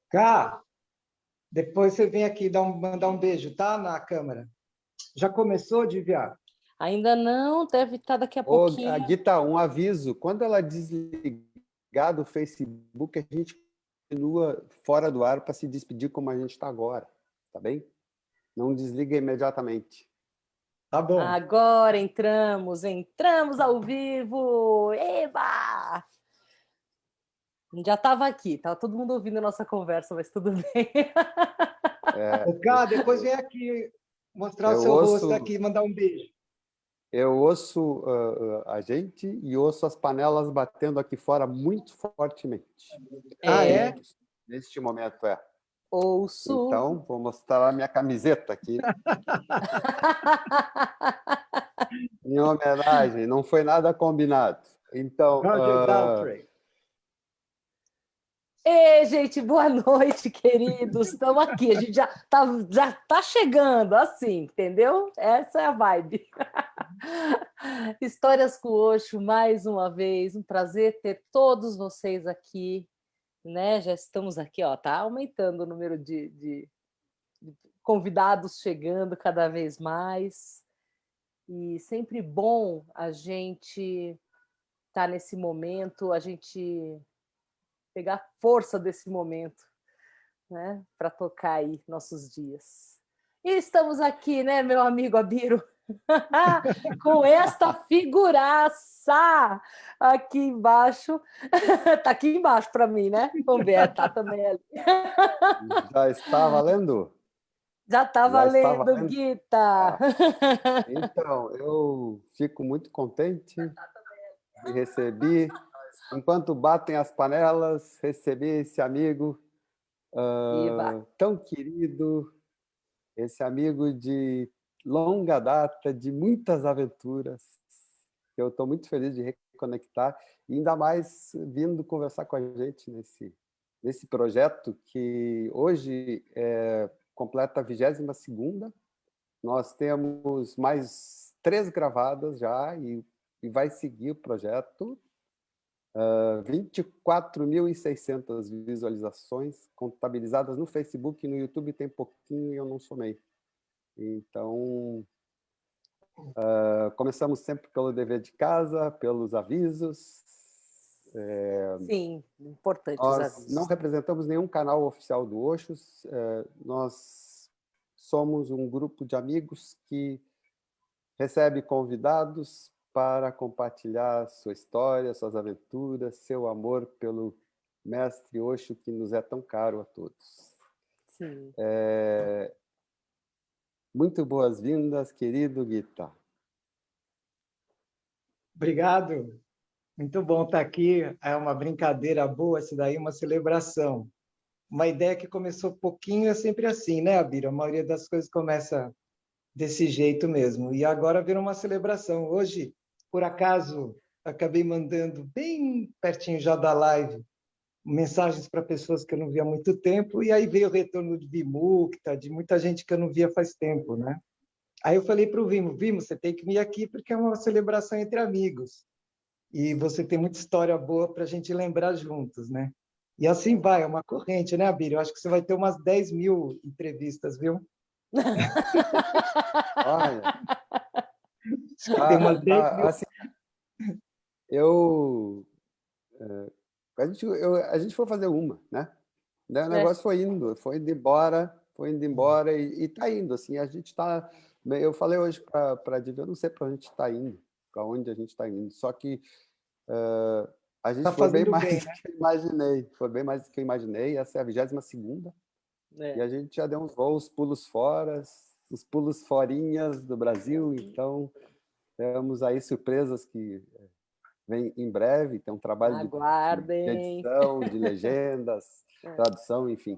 Cá, depois você vem aqui mandar um beijo, tá? Na câmera. Já começou, Divya? Ainda não, deve estar daqui a Ô, pouquinho. Guita, um aviso. Quando ela desligar do Facebook, a gente continua fora do ar para se despedir como a gente está agora, tá bem? Não desliga imediatamente. Tá bom. Agora entramos ao vivo! Eba! Já estava aqui, estava todo mundo ouvindo a nossa conversa, mas tudo bem. Ô, Cá, depois vem aqui mostrar o Eu seu rosto ouço- aqui e mandar um beijo. Eu ouço a gente e ouço as panelas batendo aqui fora muito fortemente. Ah, é? Neste momento, é. Ouço. Então, vou mostrar a minha camiseta aqui. Em homenagem, não foi nada combinado. Então, Roger Daltrey. Ei, gente, boa noite, queridos. Estamos aqui, a gente já tá chegando, assim, entendeu? Essa é a vibe. Histórias com o Osho, mais uma vez, um prazer ter todos vocês aqui, né? Já estamos aqui, ó, tá aumentando o número de convidados chegando cada vez mais. E sempre bom a gente estar nesse momento, a gente pegar força desse momento, né, para tocar aí nossos dias. E estamos aqui, né, meu amigo Abiro, com esta figuraça aqui embaixo. Tá aqui embaixo para mim, né? Vamos ver, tá também ali. já está valendo? Já tá valendo, Guita. Então, eu fico muito contente de receber, enquanto batem as panelas, receber esse amigo tão querido, esse amigo de longa data, de muitas aventuras, que eu estou muito feliz de reconectar, e ainda mais vindo conversar com a gente nesse projeto que hoje completa a 22ª. Nós temos mais 3 gravadas já e vai seguir o projeto. 24.600 visualizações contabilizadas no Facebook e no YouTube tem pouquinho e eu não somei. Então, começamos sempre pelo dever de casa, pelos avisos. Sim, importantes Nós avisos. não representamos nenhum canal oficial do Osho. Nós somos um grupo de amigos que recebe convidados para compartilhar sua história, suas aventuras, seu amor pelo mestre Osho, que nos é tão caro a todos. Sim. Muito boas-vindas, querido Guita. Obrigado. Muito bom estar aqui. É uma brincadeira boa, essa daí, uma celebração. Uma ideia que começou pouquinho é sempre assim, né, Abira? A maioria das coisas começa desse jeito mesmo. E agora virou uma celebração. Hoje, por acaso, acabei mandando bem pertinho já da live mensagens para pessoas que eu não via há muito tempo, e aí veio o retorno de Vimukta, de muita gente que eu não via faz tempo, né? Aí eu falei para o Vimo, você tem que vir aqui porque é uma celebração entre amigos. E você tem muita história boa para a gente lembrar juntos, né? E assim vai, é uma corrente, né, Abílio? Eu acho que você vai ter umas 10.000 entrevistas, viu? Olha, Tem umas 10.000. assim, a gente foi fazer uma, né? Daí o negócio foi indo embora e está indo. Assim, a gente está. Eu falei hoje para a Diva, eu não sei para onde a gente está indo, para onde a gente está indo. Só que a gente foi bem mais do que eu imaginei. Foi bem mais do que eu imaginei. Essa é a 22ª. E a gente já deu uns voos, pulos fora, os pulos forinhas do Brasil. Então, temos aí surpresas que vem em breve. Tem um trabalho de edição, de legendas, tradução, enfim.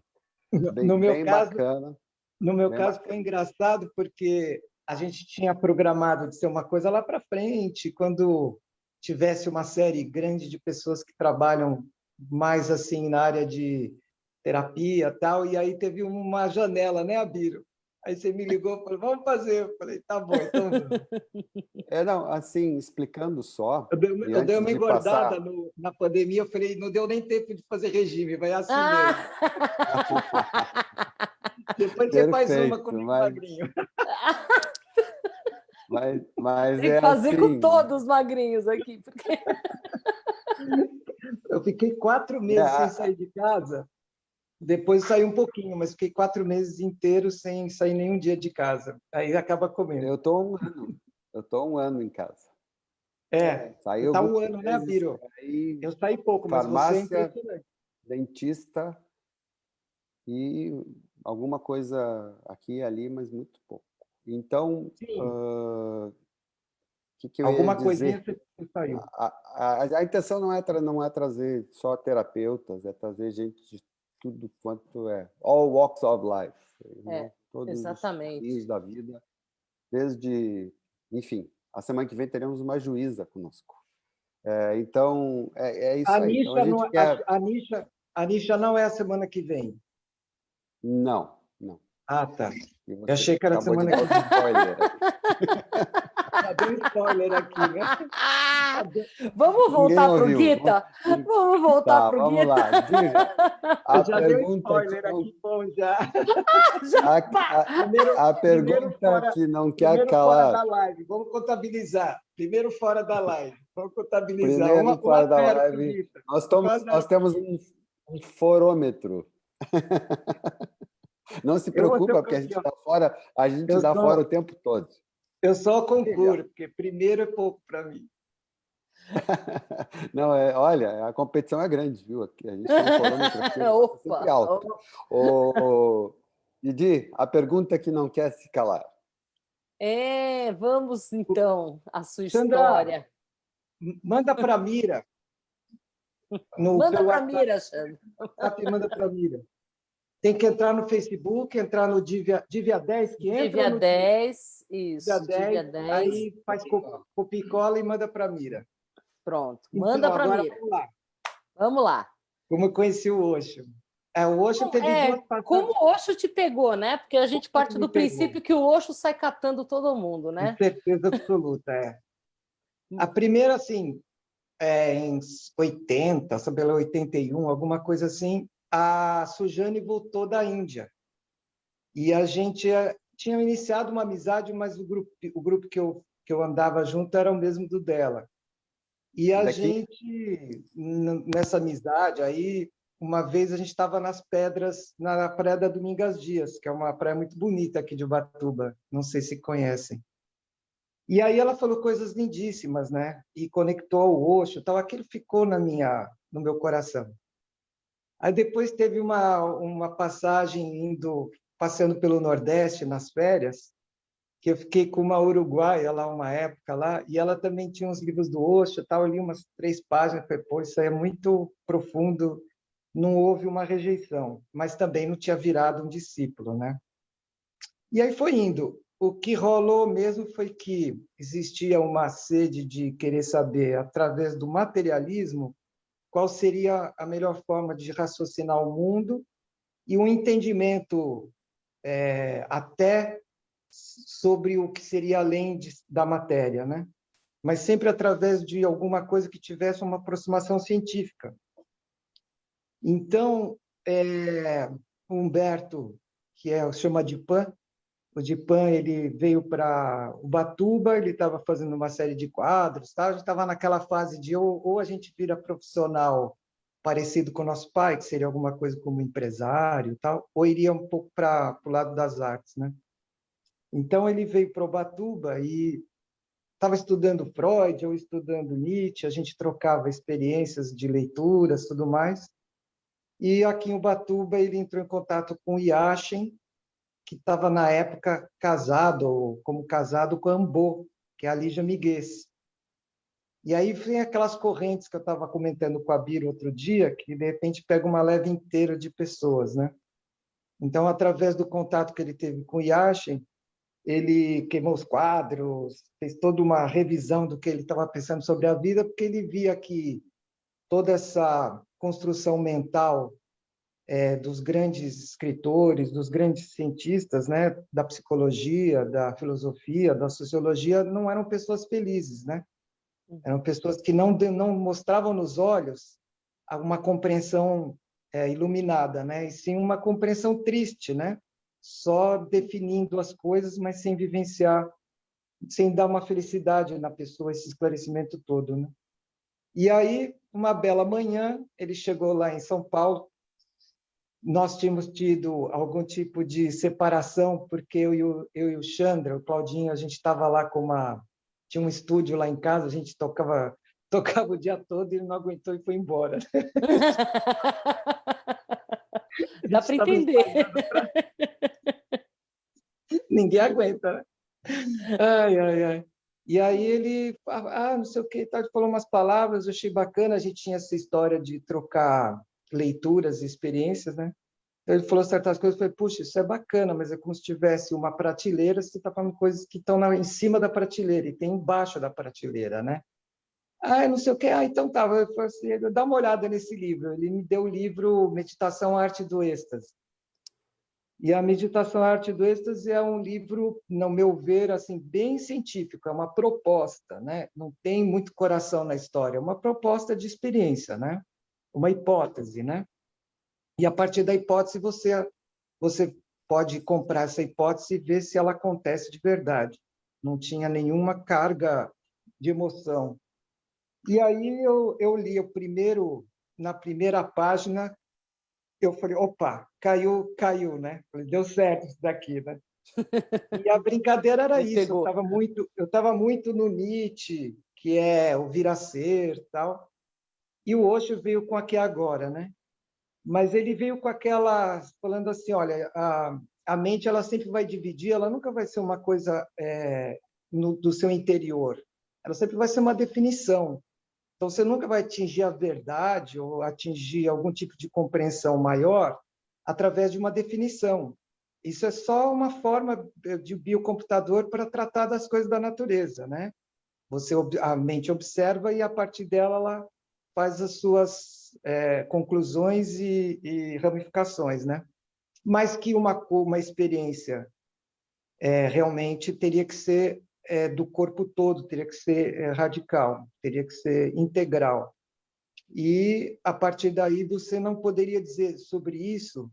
Bem bacana. No meu caso, foi engraçado porque a gente tinha programado de ser uma coisa lá para frente, quando tivesse uma série grande de pessoas que trabalham mais assim na área de terapia e tal, e aí teve uma janela, né, Abiro? Aí você me ligou e falou, vamos fazer. Eu falei, tá bom, então vamos. Não, assim, explicando só, e Eu dei antes uma de engordada passar... na pandemia, eu falei, não deu nem tempo de fazer regime, vai assim Ah! mesmo. Depois você faz uma Perfeito, comigo magrinho. mas Tem é que fazer com assim... todos magrinhos aqui, porque Eu fiquei 4 né, meses sem sair de casa. Depois saí um pouquinho, mas fiquei 4 meses inteiros sem sair nenhum dia de casa. Aí acaba comendo. eu tô um ano em casa. Saí Você está alguns 1 ano, né, meses, Biro? aí Eu saí pouco, mas você é farmácia, impressionante. dentista e alguma coisa aqui e ali, mas muito pouco. Então, Sim, o que eu ia alguma coisinha dizer? você saiu. A intenção não é trazer só terapeutas, é trazer gente de tudo quanto é, all walks of life, né? Todos os caminhos exatamente. da vida, desde, enfim, a semana que vem teremos uma juíza conosco. Então, é A isso aí. Então, a Nisha gente não, quer... a Nisha não é a semana que vem. Não, não. Ah, tá. E Eu você achei que era acabou de semana dar que outro vem. spoiler aí. Já deu spoiler aqui, né? Vamos Ninguém voltar para o ouviu. Guita? Vamos voltar Tá, para o vamos Guita? lá. Diga. A Já deu pergunta que spoiler não, aqui, bom, já. Já a, pá! a pergunta que não quer Primeiro fora calar. da live, vamos contabilizar. Primeiro fora da live, vamos contabilizar. Primeiro, Um a fora da zero pro live, Vitor. nós temos um forômetro. Não se Eu vou ser preocupa, o porque a gente campeão. está fora, a gente Eu dá fora só, o tempo todo. eu só Diga. concuro, porque primeiro é pouco para mim. Não, olha, a competição é grande, viu? Aqui, a gente tem um forômetro aqui, ele está sempre Opa! alto. Didi, a pergunta que não quer se calar. Vamos então à sua Sandra, história. manda para a Mira. Manda Pelo para mim, WhatsApp, Alexandre. manda para a Mira. Tem que entrar no Facebook, entrar no Divia 10, que entra Divia no 10, Divia isso, Divia 10, 10. aí faz copia e cola e manda para a Mira. Pronto, manda Então, para agora mim. vamos lá. Vamos lá. Como eu conheci o Osho. O Osho teve duas Como passagens. o Osho te pegou, né? Porque a gente Como parte me do pegou? princípio que o Osho sai catando todo mundo, Com né? certeza absoluta, é. A primeira, assim, em 80, sabe, 81, alguma coisa assim, a Sujane voltou da Índia. E a gente tinha iniciado uma amizade, mas o grupo que eu andava junto era o mesmo do dela. E a Daqui, gente, nessa amizade, aí, uma vez a gente estava nas pedras, na Praia da Domingas Dias, que é uma praia muito bonita aqui de Ubatuba, não sei se conhecem. E aí ela falou coisas lindíssimas, né? E conectou ao Osho, tal, aquilo ficou no meu coração. Aí depois teve uma passagem passeando pelo Nordeste nas férias, que eu fiquei com uma uruguaia lá uma época lá, e ela também tinha uns livros do Osho, tal, eu li umas 3 páginas, falei, pô, isso aí é muito profundo, não houve uma rejeição, mas também não tinha virado um discípulo, né? E aí foi indo. O que rolou mesmo foi que existia uma sede de querer saber, através do materialismo, qual seria a melhor forma de raciocinar o mundo e um entendimento até sobre o que seria além da matéria, né? Mas sempre através de alguma coisa que tivesse uma aproximação científica. Então, Humberto, chama de Pan, o Dipan, ele veio para Ubatuba, ele estava fazendo uma série de quadros, tá? A gente estava naquela fase de ou a gente vira profissional parecido com o nosso pai, que seria alguma coisa como empresário, tal, ou iria um pouco para o lado das artes, né? Então ele veio para Ubatuba e estava estudando Freud ou estudando Nietzsche, a gente trocava experiências de leituras, tudo mais. E aqui em Ubatuba ele entrou em contato com o Yashin, que estava na época casado, ou como casado com a Ambô, que é a Lígia Miguez. E aí vem aquelas correntes que eu estava comentando com a Bira outro dia, que de repente pega uma leva inteira de pessoas, né? Então, através do contato que ele teve com o Yashin, ele queimou os quadros, fez toda uma revisão do que ele estava pensando sobre a vida, porque ele via que toda essa construção mental dos grandes escritores, dos grandes cientistas, né, da psicologia, da filosofia, da sociologia, não eram pessoas felizes, né? Eram pessoas que não mostravam nos olhos uma compreensão iluminada, né? E sim uma compreensão triste, né? Só definindo as coisas, mas sem vivenciar, sem dar uma felicidade na pessoa, esse esclarecimento todo, né? E aí, uma bela manhã, ele chegou lá em São Paulo. Nós tínhamos tido algum tipo de separação, porque eu e o Chandra, o Claudinho, a gente estava lá tinha um estúdio lá em casa, a gente tocava o dia todo e ele não aguentou e foi embora. Dá para entender. Ninguém aguenta, né? Ai, ai, ai. E aí ele, não sei o que, ele falou umas palavras, eu achei bacana, a gente tinha essa história de trocar leituras e experiências, né? Então, ele falou certas coisas, eu falei, puxa, isso é bacana, mas é como se tivesse uma prateleira, você está falando coisas que estão em cima da prateleira e tem embaixo da prateleira, né? Não sei o que, então tá, eu falei assim, dá uma olhada nesse livro. Ele me deu o livro Meditação, Arte do Êxtase. E a Meditação, Arte do Êxtase é um livro, no meu ver, assim, bem científico, é uma proposta, né? Não tem muito coração na história, é uma proposta de experiência, né? Uma hipótese, né? E a partir da hipótese você pode comprar essa hipótese e ver se ela acontece de verdade. Não tinha nenhuma carga de emoção. E aí eu li na primeira página, eu falei, opa, caiu, né? Falei, deu certo isso daqui, né? E a brincadeira era isso, eu estava muito no Nietzsche, que é o vir a ser, tal. E o Osho veio com Aqui Agora, né? Mas ele veio com aquela, falando assim, olha, a mente ela sempre vai dividir, ela nunca vai ser uma coisa do seu interior, ela sempre vai ser uma definição. Então, você nunca vai atingir a verdade ou atingir algum tipo de compreensão maior através de uma definição. Isso é só uma forma de biocomputador para tratar das coisas da natureza, né? A mente observa e, a partir dela, ela faz as suas conclusões e ramificações, né? Mas que uma experiência realmente teria que ser do corpo todo, teria que ser radical, teria que ser integral. E, a partir daí, você não poderia dizer sobre isso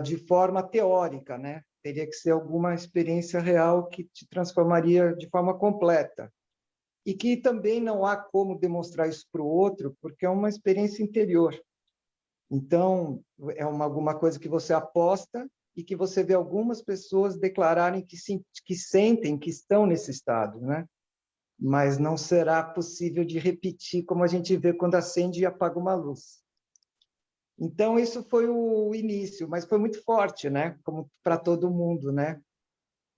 de forma teórica, né? Teria que ser alguma experiência real que te transformaria de forma completa. E que também não há como demonstrar isso para o outro, porque é uma experiência interior. Então, é alguma coisa que você aposta e que você vê algumas pessoas declararem que sentem que estão nesse estado, né? Mas não será possível de repetir como a gente vê quando acende e apaga uma luz. Então, isso foi o início, mas foi muito forte, né? Como para todo mundo, né?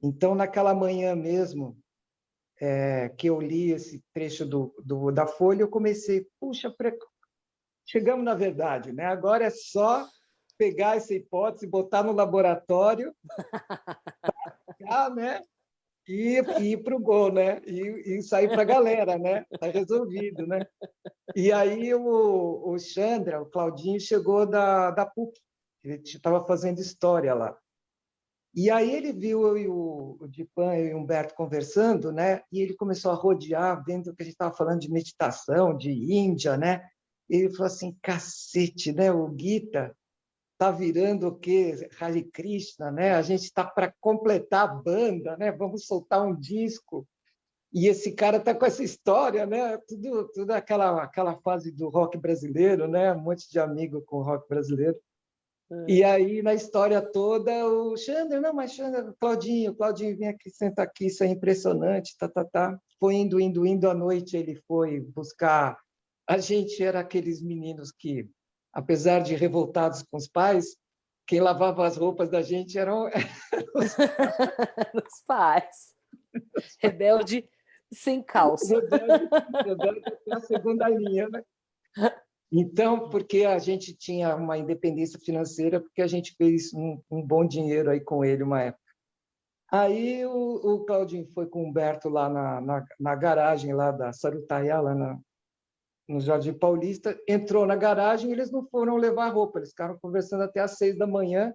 Então, naquela manhã mesmo, que eu li esse trecho da Folha, eu comecei, puxa, chegamos na verdade, né? Agora é só pegar essa hipótese, botar no laboratório, né? E ir para o gol, né? E sair para a galera, né? Está resolvido, né? E aí o Chandra, o Claudinho, chegou da PUC. Ele estava fazendo história lá. E aí ele viu eu e o Dipan e o Humberto conversando, né? E ele começou a rodear, vendo que a gente estava falando de meditação, de Índia, né? E ele falou assim, cacete, né? O Gita está virando o quê? Hare Krishna, né? A gente está para completar a banda, né? Vamos soltar um disco. E esse cara está com essa história, né? Tudo aquela fase do rock brasileiro, né? Um monte de amigo com rock brasileiro. E aí, na história toda, o Chandra, não, mas Chandra, Claudinho, vem aqui, senta aqui, isso é impressionante, tá. Foi indo à noite, ele foi buscar. A gente era aqueles meninos que, apesar de revoltados com os pais, quem lavava as roupas da gente eram os pais. Rebelde sem calça. Rebelde até a segunda linha, né? Então, porque a gente tinha uma independência financeira, porque a gente fez um bom dinheiro aí com ele uma época. Aí o Claudinho foi com o Humberto lá na garagem lá da Sarutaiá, lá no Jardim Paulista, entrou na garagem e eles não foram levar roupa, eles ficaram conversando até às 6 da manhã.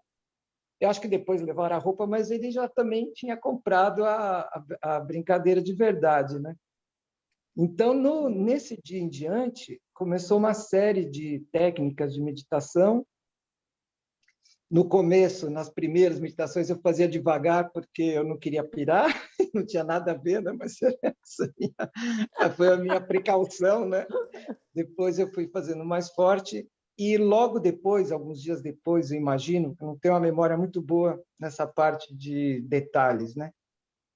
Eu acho que depois levaram a roupa, mas ele já também tinha comprado a brincadeira de verdade, né? Então, nesse dia em diante, começou uma série de técnicas de meditação. No começo, nas primeiras meditações, eu fazia devagar, porque eu não queria pirar, não tinha nada a ver, né? Mas essa foi a minha precaução, né? Depois eu fui fazendo mais forte, e logo depois, alguns dias depois, eu imagino, eu não tenho uma memória muito boa nessa parte de detalhes, né?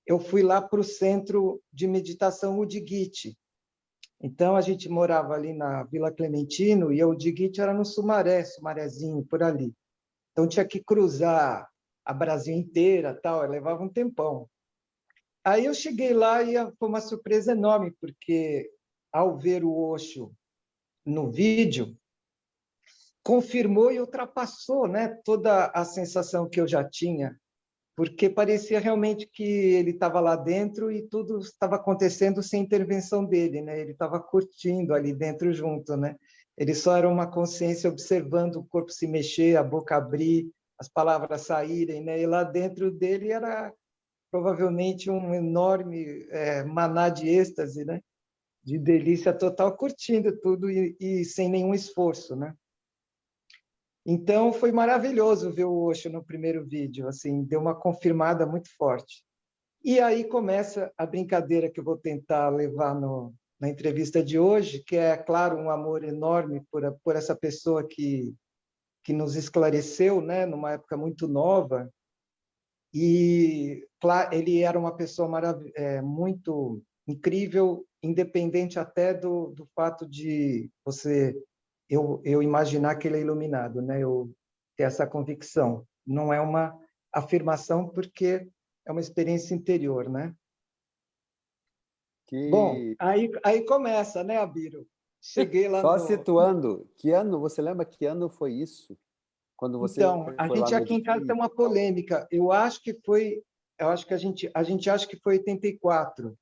Eu fui lá para o centro de meditação Udigite. Então, a gente morava ali na Vila Clementino, e o Udigite era no Sumaré, Sumarezinho, por ali. Então, tinha que cruzar a Brasil inteira, tal, levava um tempão. Aí eu cheguei lá e foi uma surpresa enorme, porque ao ver o Osho no vídeo, confirmou e ultrapassou, né, toda a sensação que eu já tinha, porque parecia realmente que ele estava lá dentro e tudo estava acontecendo sem intervenção dele, né? Ele estava curtindo ali dentro junto, né? Ele só era uma consciência observando o corpo se mexer, a boca abrir, as palavras saírem, né? E lá dentro dele era provavelmente um enorme maná de êxtase, né? De delícia total, curtindo tudo e sem nenhum esforço, né? Então, foi maravilhoso ver o Osho no primeiro vídeo, assim, deu uma confirmada muito forte. E aí começa a brincadeira que eu vou tentar levar na entrevista de hoje, que é, claro, um amor enorme por essa pessoa que nos esclareceu, né, numa época muito nova. E, claro, ele era uma pessoa muito incrível, independente até do fato de eu imaginar que ele é iluminado, né? Eu ter essa convicção. Não é uma afirmação, porque é uma experiência interior, né? Bom, Que... aí começa, né, Abiro? Cheguei lá Só no... situando, que ano, você lembra que ano foi isso? Quando você Então, a foi lá gente no aqui em casa tem Didi? uma polêmica. Eu acho que a gente acha que foi 84,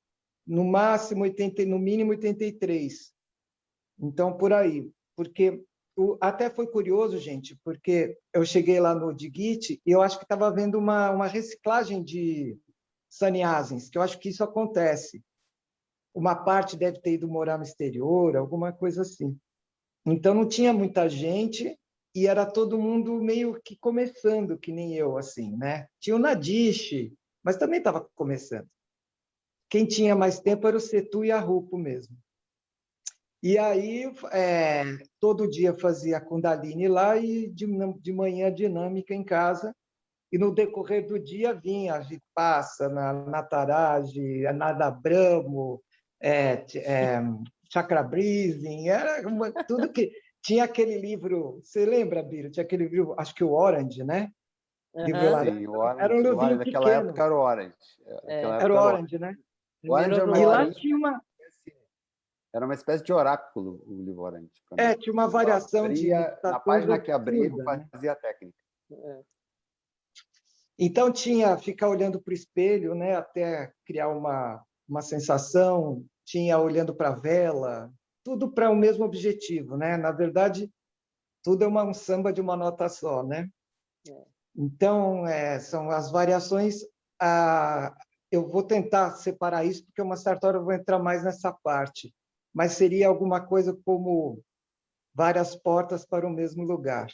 no máximo 80, no mínimo 83. Então, por aí. Porque até foi curioso, gente, porque eu cheguei lá no Digit e eu acho que estava havendo uma reciclagem de sannyasins, que eu acho que isso acontece. Uma parte deve ter ido morar no exterior, alguma coisa assim. Então, não tinha muita gente e era todo mundo meio que começando, que nem eu, assim, né? Tinha o Nadish, mas também estava começando. Quem tinha mais tempo era o Setu e a Rupo mesmo. E aí, todo dia fazia Kundalini lá e de manhã dinâmica em casa. E no decorrer do dia vinha a Vipassana, Nataraji, a Nada Brahmo, Chakra Breathing, era tudo que... Tinha aquele livro, você lembra, Biro? Tinha aquele livro, acho que o Orange, né? Livro Aham. laranja. Sim, Era um O livrinho Orange naquela pequeno. época era o Orange. É. Naquela Era o época era o Orange. Orange, né? O Orange Primeiro era no uma E lá Orange. espécie, tinha uma, era uma espécie de oráculo, o livro Orange, para mim. tinha uma Eu variação de abria, na meditações página que abria, eu absurda, né? fazia a técnica. É. Então, tinha ficar olhando para o espelho, né, até criar uma sensação, tinha olhando para a vela, tudo para o mesmo objetivo, né? Na verdade, tudo é um samba de uma nota só, né? É. Então, são as variações. Ah, eu vou tentar separar isso, porque uma certa hora eu vou entrar mais nessa parte, mas seria alguma coisa como várias portas para o mesmo lugar.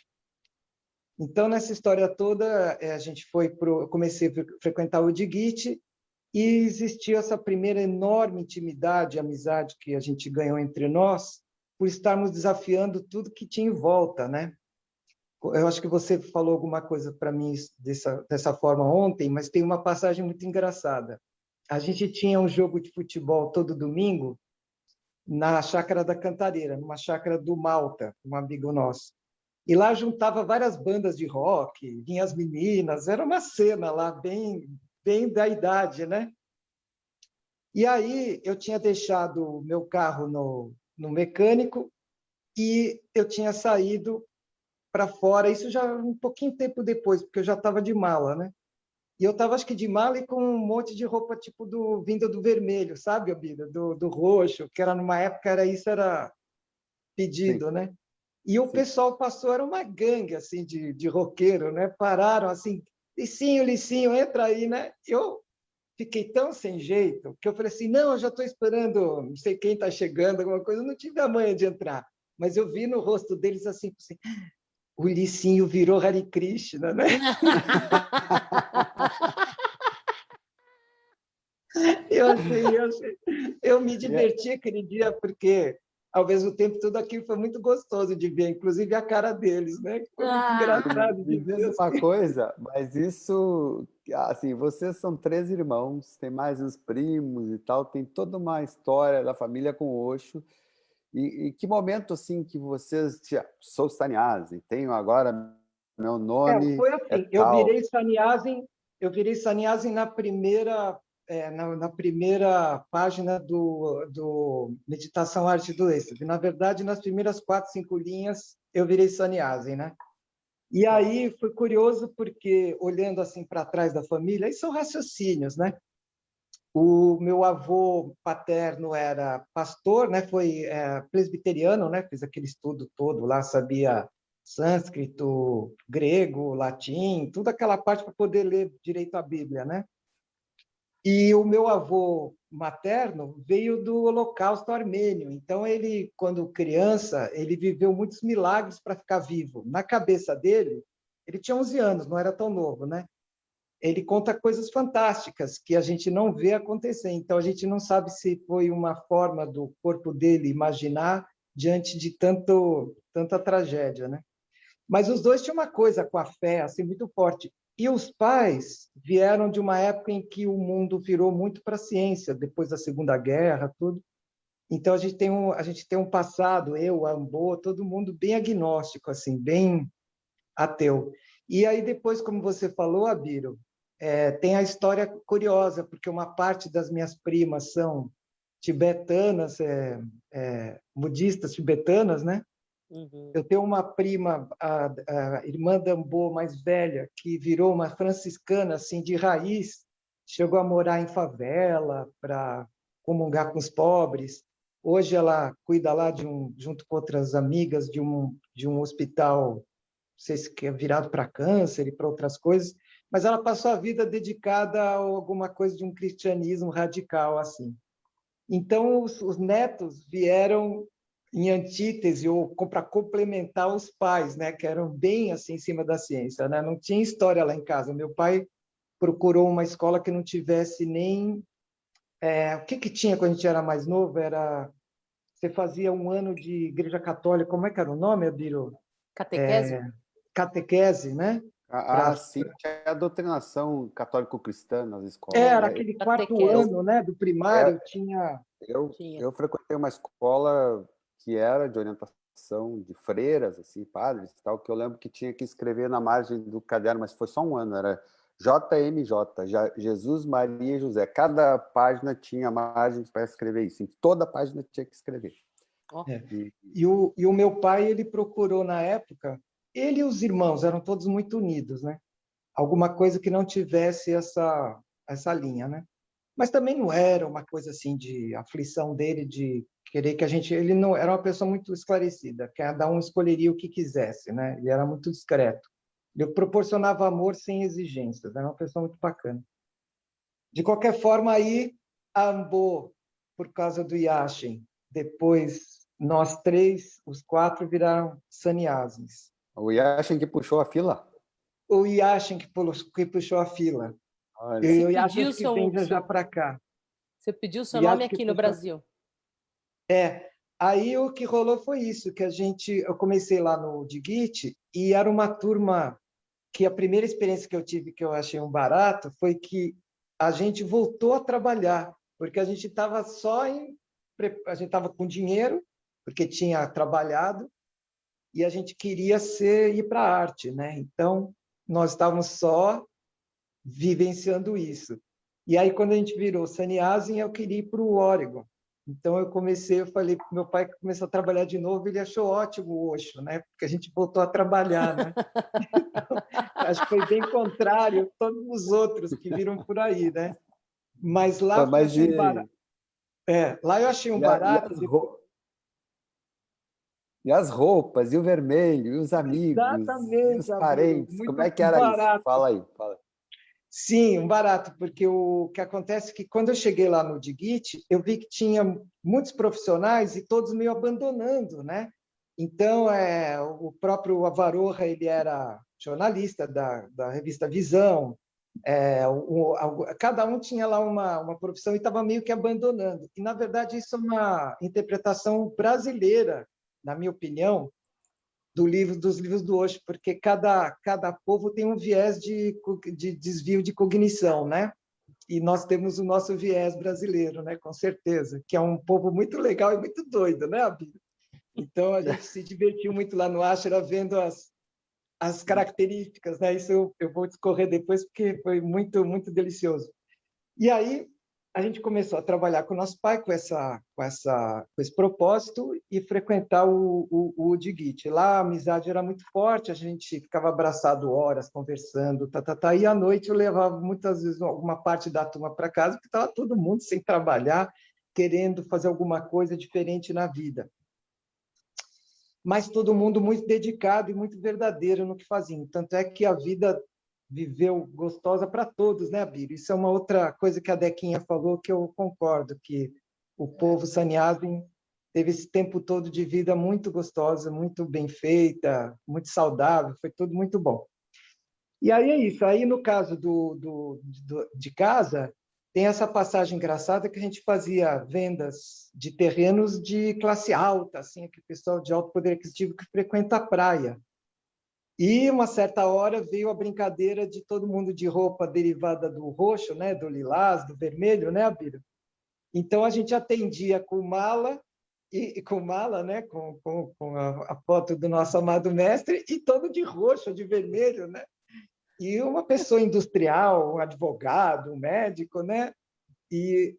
Então, nessa história toda, eu comecei a frequentar o Digit e existiu essa primeira enorme intimidade, amizade que a gente ganhou entre nós, por estarmos desafiando tudo que tinha em volta, né? Eu acho que você falou alguma coisa para mim dessa forma ontem, mas tem uma passagem muito engraçada. A gente tinha um jogo de futebol todo domingo na Chácara da Cantareira, numa chácara do Malta, um amigo nosso. E lá juntava várias bandas de rock, vinham as meninas, era uma cena lá bem da idade, né? E aí eu tinha deixado o meu carro no mecânico e eu tinha saído para fora, isso já um pouquinho tempo depois, porque eu já estava de mala, né? E eu estava, acho que de mala e com um monte de roupa tipo vinda do vermelho, sabe, Abida? Do roxo, que era numa época, era pedido, Sim, né? E o sim. pessoal passou, era uma gangue assim de roqueiro, né? Pararam assim, Licinho, Licinho, entra aí, né? Eu fiquei tão sem jeito que eu falei assim, não, eu já estou esperando, não sei quem está chegando, alguma coisa, eu não tive a manha de entrar. Mas eu vi no rosto deles assim o Licinho virou Hare Krishna, né? Eu me E é- diverti aquele dia porque, ao mesmo tempo, tudo aquilo foi muito gostoso de ver, inclusive a cara deles, né? Foi muito Ah, engraçado Me de ver. diz uma coisa, mas isso, assim, vocês são 3 irmãos, tem mais os primos e tal, tem toda uma história da família com o Osho. E que momento, assim, que vocês... Sou Sannyasi, tenho agora meu nome Foi é assim, tal. eu virei sannyasi na primeira, na primeira página do Meditação Arte do Êxtase. Na verdade, nas primeiras 4, 5 linhas, eu virei sannyasi, né? E aí foi curioso porque, olhando assim para trás da família, aí são raciocínios, né? O meu avô paterno era pastor, né? Foi presbiteriano, né? Fez aquele estudo todo lá, sabia sânscrito, grego, latim, toda aquela parte para poder ler direito a Bíblia, né? E o meu avô materno veio do Holocausto Armênio. Então ele, quando criança, ele viveu muitos milagres para ficar vivo. Na cabeça dele, ele tinha 11 anos, não era tão novo, né? Ele conta coisas fantásticas que a gente não vê acontecer. Então, a gente não sabe se foi uma forma do corpo dele imaginar diante de tanta tragédia, né? Mas os dois tinham uma coisa com a fé assim muito forte. E os pais vieram de uma época em que o mundo virou muito para a ciência, depois da Segunda Guerra, tudo. Então a gente tem um passado, eu, Ambô, todo mundo bem agnóstico assim, bem ateu. E aí depois, como você falou, Abiro, tem a história curiosa, porque uma parte das minhas primas são tibetanas, budistas tibetanas, né? uhum. Eu tenho uma prima, a irmã Dambô, mais velha, que virou uma franciscana assim de raiz, chegou a morar em favela para comungar com os pobres. Hoje ela cuida lá junto com outras amigas de um hospital, não sei se é virado para câncer e para outras coisas, mas ela passou a vida dedicada a alguma coisa de um cristianismo radical assim. Então, os netos vieram em antítese ou para complementar os pais, né, que eram bem assim em cima da ciência, né? Não tinha história lá em casa. Meu pai procurou uma escola que não tivesse nem o que tinha quando a gente era mais novo era você fazia um ano de igreja católica, como é que era o nome, Abiro? Catequese? Catequese, né? Para Sim, tinha a doutrinação católico-cristã nas escolas, era né? aquele quarto Catequese, ano, né, do primário, É, tinha tinha. eu frequentei uma escola que era de orientação de freiras, assim, padres e tal, que eu lembro que tinha que escrever na margem do caderno, mas foi só um ano, era JMJ, Jesus, Maria e José. Cada página tinha margem para escrever isso, em toda página tinha que escrever. Ó, E, E o meu pai, ele procurou na época, ele e os irmãos eram todos muito unidos, né? Alguma coisa que não tivesse essa linha, né? Mas também não era uma coisa assim de aflição dele de querer que a gente, ele não era uma pessoa muito esclarecida, cada um escolheria o que quisesse, né? Ele era muito discreto. Ele proporcionava amor sem exigências, era uma pessoa muito bacana. De qualquer forma, aí a Ambo, por causa do Yashin, depois nós três, os quatro, viraram sannyasis. o Yashin que puxou a fila. O Yashin que puxou a fila. Olha, você E o Yashin pediu acho que vem já para cá. você pediu O seu nome Yashin que aqui no puxou. Brasil. Aí o que rolou foi isso, que eu comecei lá no Digit e era uma turma que a primeira experiência que eu tive que eu achei um barato foi que a gente voltou a trabalhar, porque a gente estava a gente estava com dinheiro, porque tinha trabalhado, e a gente queria ir para a arte, né? Então, nós estávamos só vivenciando isso. E aí, quando a gente virou sannyasi, eu queria ir para o Oregon. Então, eu falei para meu pai que começou a trabalhar de novo, ele achou ótimo o Osho, né? Porque a gente voltou a trabalhar, né? Acho que foi bem contrário a todos os outros que viram por aí, né? Mas lá eu mas achei um barato. Lá eu achei um e barato. as E as roupas, e o vermelho, e os amigos, e Exatamente, os Abílio. parentes, como Muito é que era isso? barato. Fala aí, fala aí. Sim, um barato, porque o que acontece é que quando eu cheguei lá no Digit, eu vi que tinha muitos profissionais e todos meio abandonando, né? Então, o próprio Avaroha, ele era jornalista da revista Visão, cada um tinha lá uma profissão e estava meio que abandonando. E, na verdade, isso é uma interpretação brasileira, na minha opinião, dos livros do Osho, porque cada povo tem um viés de desvio de cognição, né? E nós temos o nosso viés brasileiro, né? Com certeza, que é um povo muito legal e muito doido, né, Abílio? Então, a gente se divertiu muito lá no Ashra vendo as características, né? Isso eu vou discorrer depois, porque foi muito, muito delicioso. E aí a gente começou a trabalhar com o nosso pai com esse propósito e frequentar o Digit. Lá a amizade era muito forte, a gente ficava abraçado horas, conversando, e à noite eu levava muitas vezes alguma parte da turma para casa, porque estava todo mundo sem trabalhar, querendo fazer alguma coisa diferente na vida. Mas todo mundo muito dedicado e muito verdadeiro no que fazia. Tanto é que a vida viveu gostosa para todos, né, Bíblia? Isso é uma outra coisa que a Dequinha falou que eu concordo, que o povo sannyasi teve esse tempo todo de vida muito gostosa, muito bem feita, muito saudável, foi tudo muito bom. E aí é isso. Aí, no caso de casa, tem essa passagem engraçada que a gente fazia vendas de terrenos de classe alta, assim, que o pessoal de alto poder aquisitivo que frequenta a praia. E, uma certa hora, veio a brincadeira de todo mundo de roupa derivada do roxo, né, do lilás, do vermelho, né, Abílio? Então, a gente atendia com mala, com mala, né, com a foto do nosso amado mestre, e todo de roxo, de vermelho, né? E uma pessoa industrial, um advogado, um médico, né? E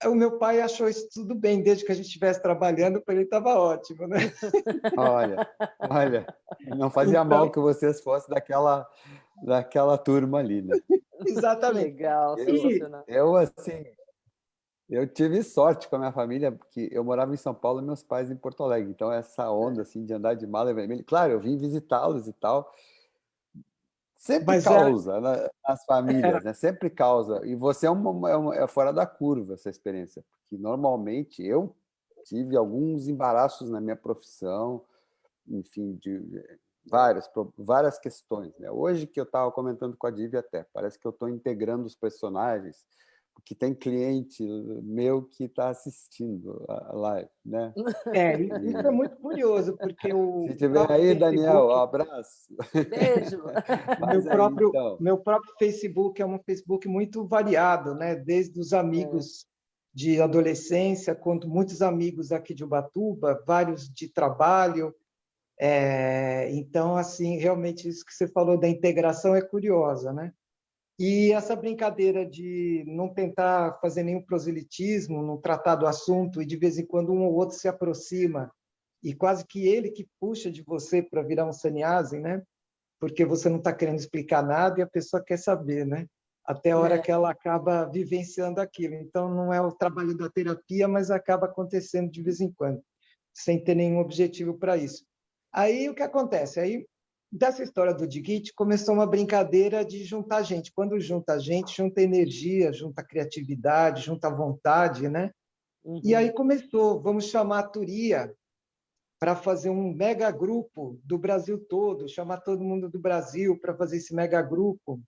o meu pai achou isso tudo bem, desde que a gente estivesse trabalhando, para ele estava ótimo, né? Olha, não fazia mal Então, que vocês fossem daquela turma ali, né? Que exatamente. legal, E, sensacional. Assim, eu tive sorte com a minha família, porque eu morava em São Paulo e meus pais em Porto Alegre. Então, essa onda assim, de andar de mala vermelha. Claro, eu vim visitá-los e tal. Sempre mas causa nas era famílias, né? Sempre causa. E você é fora da curva essa experiência. Porque, normalmente, eu tive alguns embaraços na minha profissão, enfim, várias questões, né? Hoje que eu estava comentando com a Divi até, parece que eu estou integrando os personagens, porque tem cliente meu que está assistindo a live, né? isso é muito curioso, porque Se o tiver próprio aí, Daniel, um Facebook, abraço. Beijo. Mas aí, então, meu próprio Facebook é um Facebook muito variado, né? Desde os É, amigos de adolescência, quanto muitos amigos aqui de Ubatuba, vários de trabalho. Então, assim, realmente isso que você falou da integração é curiosa, né? E essa brincadeira de não tentar fazer nenhum proselitismo, não tratar do assunto, e de vez em quando um ou outro se aproxima, e quase que ele que puxa de você para virar um sannyasi, né? Porque você não está querendo explicar nada e a pessoa quer saber, né? Até a hora é, que ela acaba vivenciando aquilo. Então, não é o trabalho da terapia, mas acaba acontecendo de vez em quando, sem ter nenhum objetivo para isso. Aí, o que acontece? Aí, dessa história do Digit, começou uma brincadeira de juntar gente. Quando junta gente, junta energia, junta criatividade, junta vontade, né? E aí uhum. começou, vamos chamar a Turia para fazer um mega grupo do Brasil todo, chamar todo mundo do Brasil para fazer esse mega grupo.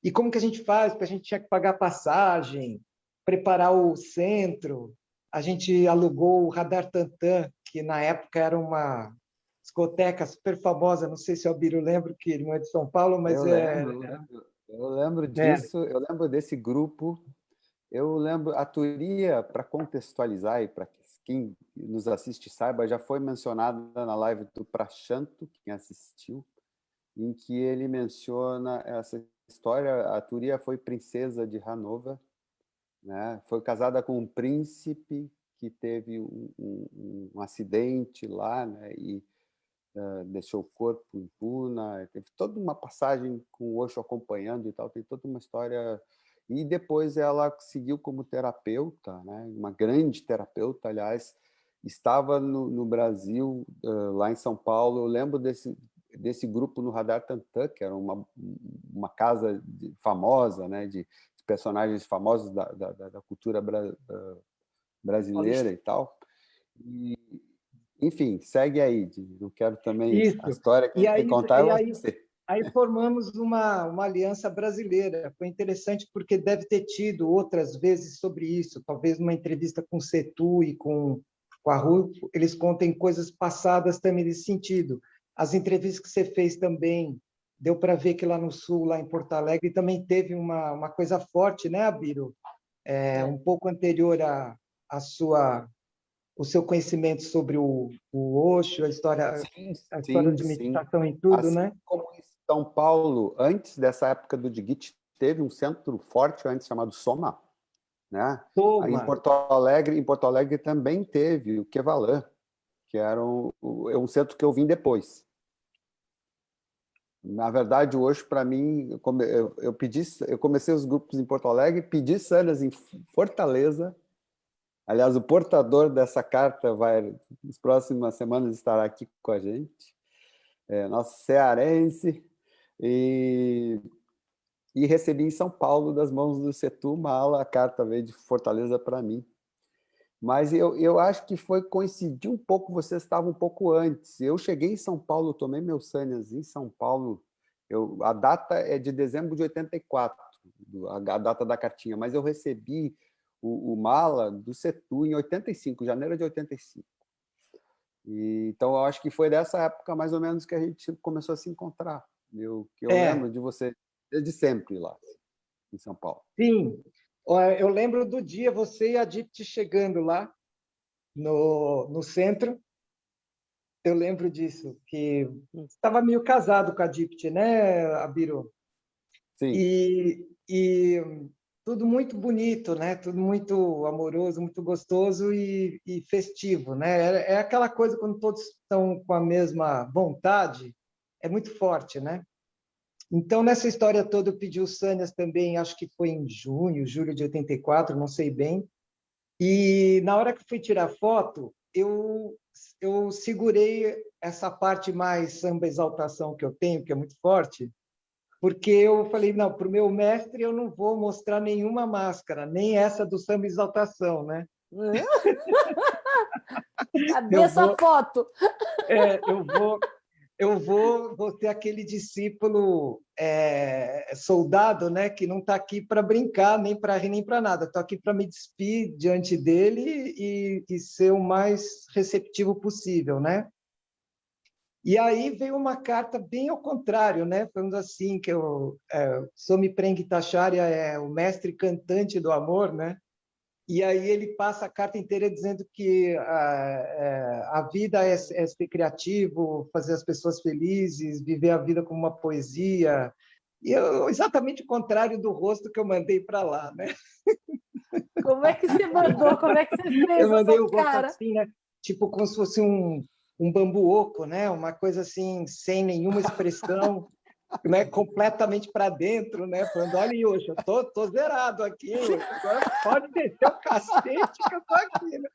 E como que a gente faz? Porque a gente tinha que pagar passagem, preparar o centro. A gente alugou o Radar Tantan, que na época era uma discoteca super famosa. Não sei se o Albiro lembra, que ele não é de São Paulo, mas eu lembro é, disso, eu lembro desse grupo. Eu lembro, a Turia, para contextualizar e para quem nos assiste saiba, já foi mencionada na live do Prashanto, quem assistiu, em que ele menciona essa história. A Turia foi princesa de Hanover, né? Foi casada com um príncipe que teve um acidente lá, né? E deixou o corpo em Puna. Teve toda uma passagem com o Osho acompanhando e tal, tem toda uma história. E depois ela seguiu como terapeuta, né? Uma grande terapeuta, aliás, estava no Brasil, lá em São Paulo. Eu lembro desse grupo no Radar Tantã, que era uma casa famosa, né, de personagens famosos da cultura brasileira e tal. E, enfim, segue aí. Não quero também... A Isso. história que E tem que aí, contar é e aí, você. aí formamos uma aliança brasileira. Foi interessante porque deve ter tido outras vezes sobre isso, talvez numa entrevista com o Setu e com a Ru, eles contem coisas passadas também nesse sentido. As entrevistas que você fez também, deu para ver que lá no Sul, lá em Porto Alegre, também teve uma coisa forte, né, Abiro? Um pouco anterior à sua... o seu conhecimento sobre o Osho, a história Sim, de sim. meditação em tudo, Assim né? como em São Paulo, antes dessa época do Dgit, teve um centro forte antes chamado Soma, né? Em Toma! Porto Alegre também teve o Kevalan, que era um centro que eu vim depois. Na verdade, hoje, para mim, eu comecei os grupos em Porto Alegre, pedi sanhas em Fortaleza. Aliás, o portador dessa carta nas próximas semanas, estará aqui com a gente. Nosso cearense. E recebi em São Paulo, das mãos do Setu Mala, a carta veio de Fortaleza para mim. Mas eu acho que coincidir um pouco, você estava um pouco antes. Eu cheguei em São Paulo, tomei meus sanhas em São Paulo. A data é de dezembro de 84, a data da cartinha, mas eu recebi o Mala do Setu em 85, janeiro de 85. Então, eu acho que foi dessa época, mais ou menos, que a gente começou a se encontrar. Que eu lembro de você desde sempre lá, em São Paulo. Sim. Eu lembro do dia, você e a Dipti chegando lá no centro. Eu lembro disso, que estava meio casado com a Dipti, né, Abiro? Sim. E tudo muito bonito, né? Tudo muito amoroso, muito gostoso e festivo, né? É aquela coisa quando todos estão com a mesma vontade, é muito forte, né? Então, nessa história toda, eu pedi o Sânias também, acho que foi em julho de 84, não sei bem. E na hora que fui tirar foto, eu segurei essa parte mais samba exaltação que eu tenho, que é muito forte, porque eu falei, não, para o meu mestre eu não vou mostrar nenhuma máscara, nem essa do samba exaltação, né? Cadê essa foto? Vou ter aquele discípulo soldado, né, que não está aqui para brincar, nem para rir, nem para nada. Estou aqui para me despir diante dele e ser o mais receptivo possível, né? E aí veio uma carta bem ao contrário, né? Falando assim que Swami Prengitacharya é o mestre cantante do amor, né? E aí ele passa a carta inteira dizendo que a vida é ser criativo, fazer as pessoas felizes, viver a vida como uma poesia. E exatamente o contrário do rosto que eu mandei para lá, né? Como é que você mandou? Como é que você fez Eu mandei o essa rosto cara? assim, né? Tipo como se fosse um bambu oco, né? Uma coisa assim, sem nenhuma expressão, né? Completamente para dentro, né? Falando, olha, Yosha, eu tô zerado aqui, Yosha. Agora pode descer o cacete que eu tô aqui, né?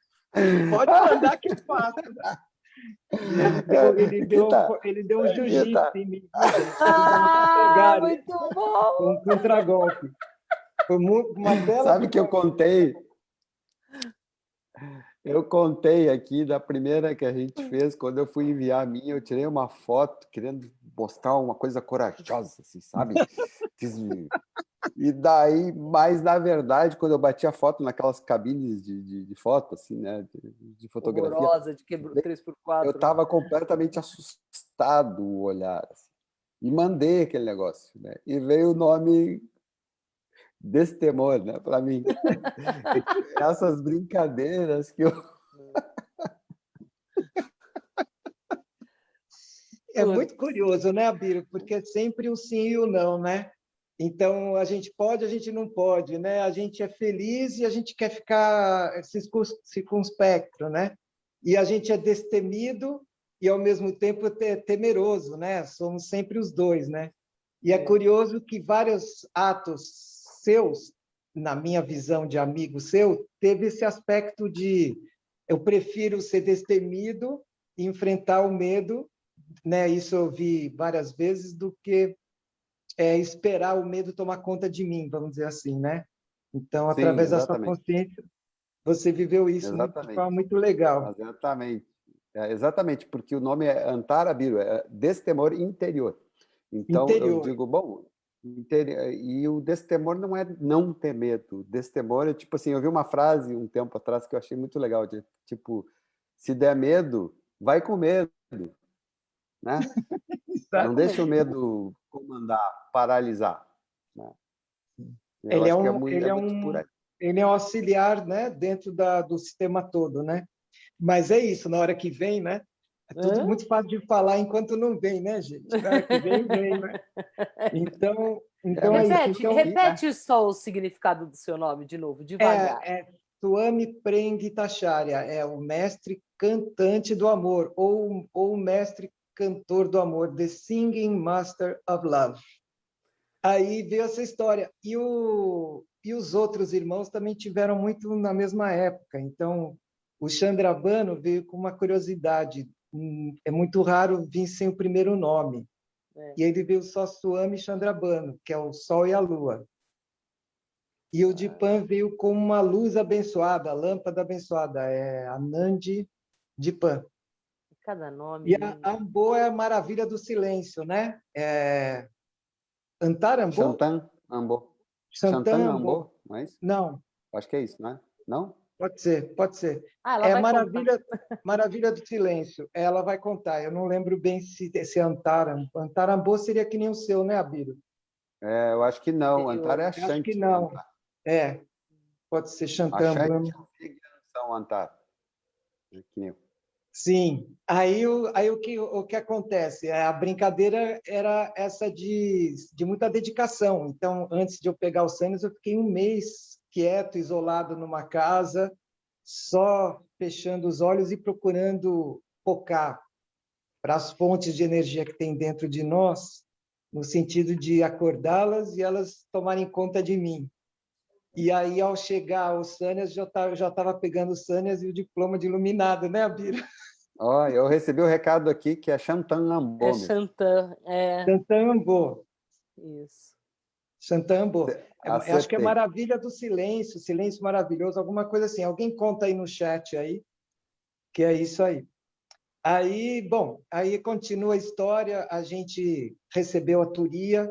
Pode mandar que eu faço. Né? Ele deu um jiu-jitsu em mim, viu, gente? Ele deu um pegar, Muito bom! um contragolpe. Foi uma bela Sabe que eu brincadeira. contei? Eu contei aqui da primeira que a gente fez, quando eu fui enviar a minha, eu tirei uma foto querendo postar uma coisa corajosa, assim, sabe? E daí, mas na verdade, quando eu bati a foto naquelas cabines de foto, assim, né, de fotografia, Horrorosa, de quebro eu 3x4. estava completamente assustado o olhar, assim, e mandei aquele negócio, né? E veio o nome desse temor, né, para mim. Essas brincadeiras que eu... É muito curioso, né, Abílio? Porque é sempre o sim e o não, né? Então, a gente pode, a gente não pode, né? A gente é feliz e a gente quer ficar circunspecto, né? E a gente é destemido e, ao mesmo tempo, temeroso, né? Somos sempre os dois, né? E é curioso que vários atos seus, na minha visão de amigo seu, teve esse aspecto de eu prefiro ser destemido e enfrentar o medo, né? Isso eu vi várias vezes, do que esperar o medo tomar conta de mim, vamos dizer assim, né? Então, Sim, através da sua exatamente. consciência, você viveu isso de Exatamente. forma muito legal. Exatamente. Exatamente, porque o nome é Antara Biru, é destemor interior. Então, eu Interior. digo, bom, e o destemor não é não ter medo. Destemor é tipo assim, eu vi uma frase um tempo atrás que eu achei muito legal, de, tipo, se der medo, vai com medo, né? Não deixa o Exatamente. medo comandar, paralisar, né? Eu Ele é acho que um, ele é é muito por um, aí. ele é um auxiliar, né, dentro do sistema todo, né? Mas é isso, na hora que vem, né? É tudo Hã? muito fácil de falar enquanto não vem, né, gente? Na hora que vem, vem, né? Então é Mas isso. Repete, Então, aqui, né? repete só o significado do seu nome de novo, devagar. Swami Prem Gitacharya é o mestre cantante do amor, ou o mestre cantor do amor, The Singing Master of Love. Aí veio essa história. E os outros irmãos também tiveram muito na mesma época. Então, o Chandrabano veio com uma curiosidade. É muito raro vir sem o primeiro nome. É. E ele veio só Swami Chandrabano, que é o Sol e a Lua. E o Dipan veio com uma luz abençoada, a lâmpada abençoada, é a Nandi Dipan. Cada nome E a lindo. Ambo é a maravilha do silêncio, né? Antarambo? Chantan Ambo. Chantan Chantambo? Ambo, não é isso? Não, Acho que é isso, não é? Não? pode ser, pode ser. Ah, ela É vai contar. maravilha do silêncio. Ela vai contar. Eu não lembro bem se Antaram. Antarambo seria que nem o seu, né, Abílio? Eu acho que não. Antar é Interior. Eu acho que Ashanti. não. É, pode ser Ashanti Chantambo. e São Antar. Que nem eu. Sim. Aí o que acontece? A brincadeira era essa de muita dedicação. Então, antes de eu pegar o Sânios, eu fiquei um mês quieto, isolado numa casa, só fechando os olhos e procurando focar para as fontes de energia que tem dentro de nós, no sentido de acordá-las e elas tomarem conta de mim. E aí, ao chegar ao Sânias, eu já estava pegando o Sânias e o diploma de iluminado, né, Abira? Ó, eu recebi o recado aqui que é Chantan É Ambo mesmo. Chantan, é Santambo. isso. Santambo. Eu acho que é Acertei. maravilha do silêncio, silêncio maravilhoso, alguma coisa assim. Alguém conta aí no chat aí, que é isso aí. Aí, bom, aí continua a história, a gente recebeu a Turia,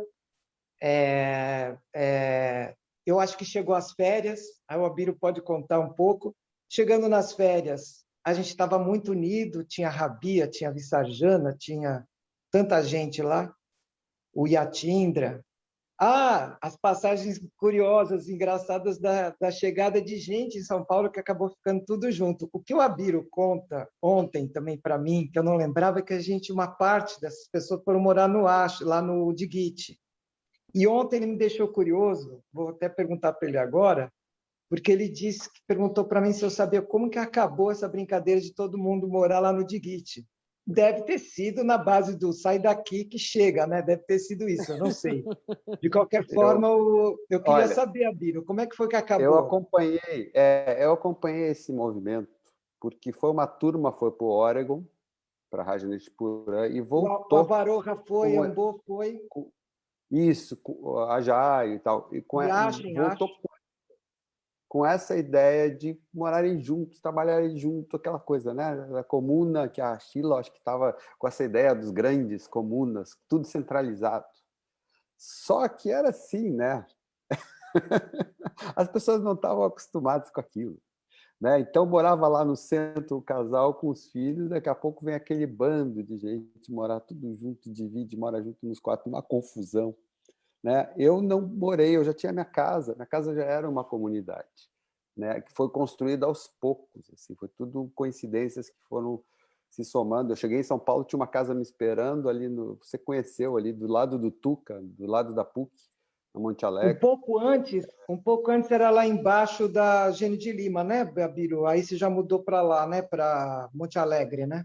eu acho que chegou às férias, aí o Abílio pode contar um pouco. Chegando nas férias, a gente estava muito unido, tinha Rabia, tinha Vissarjana, tinha tanta gente lá, o Yatindra. As passagens curiosas, engraçadas da chegada de gente em São Paulo que acabou ficando tudo junto. O que o Abiro conta ontem também para mim, que eu não lembrava, é que uma parte dessas pessoas foram morar no Acho, lá no Diguite. E ontem ele me deixou curioso, vou até perguntar para ele agora, porque ele disse que perguntou para mim se eu sabia como que acabou essa brincadeira de todo mundo morar lá no Diguite. Deve ter sido na base do sai daqui que chega, né? Deve ter sido isso, eu não sei. De qualquer forma, Eu, eu queria olha, saber, Abílio, como é que foi que eu acabou? acompanhei, eu acompanhei esse movimento porque foi uma turma foi para o Oregon, para a Rajneeshpuram e O voltou Avaroha foi, com, Ambô foi, com isso, com a Jai e tal, e Yashin, voltou acho. com essa ideia de morarem juntos, trabalharem junto, aquela coisa, né? A comuna, que a Sheila, acho que estava com essa ideia dos grandes comunas, tudo centralizado. Só que era assim, né? As pessoas não estavam acostumadas com aquilo. Né? Então, morava lá no centro o casal com os filhos, daqui a pouco vem aquele bando de gente morar tudo junto, divide, mora junto nos quatro, uma confusão. Né? Eu não morei, eu já tinha minha casa já era uma comunidade, né? Que foi construída aos poucos, assim, foi tudo coincidências que foram se somando. Eu cheguei em São Paulo, tinha uma casa me esperando ali você conheceu ali do lado do Tuca, do lado da PUC, na Monte Alegre. Um pouco antes era lá embaixo da Gene de Lima, né, Abílio? Aí você já mudou para lá, né, para Monte Alegre, né?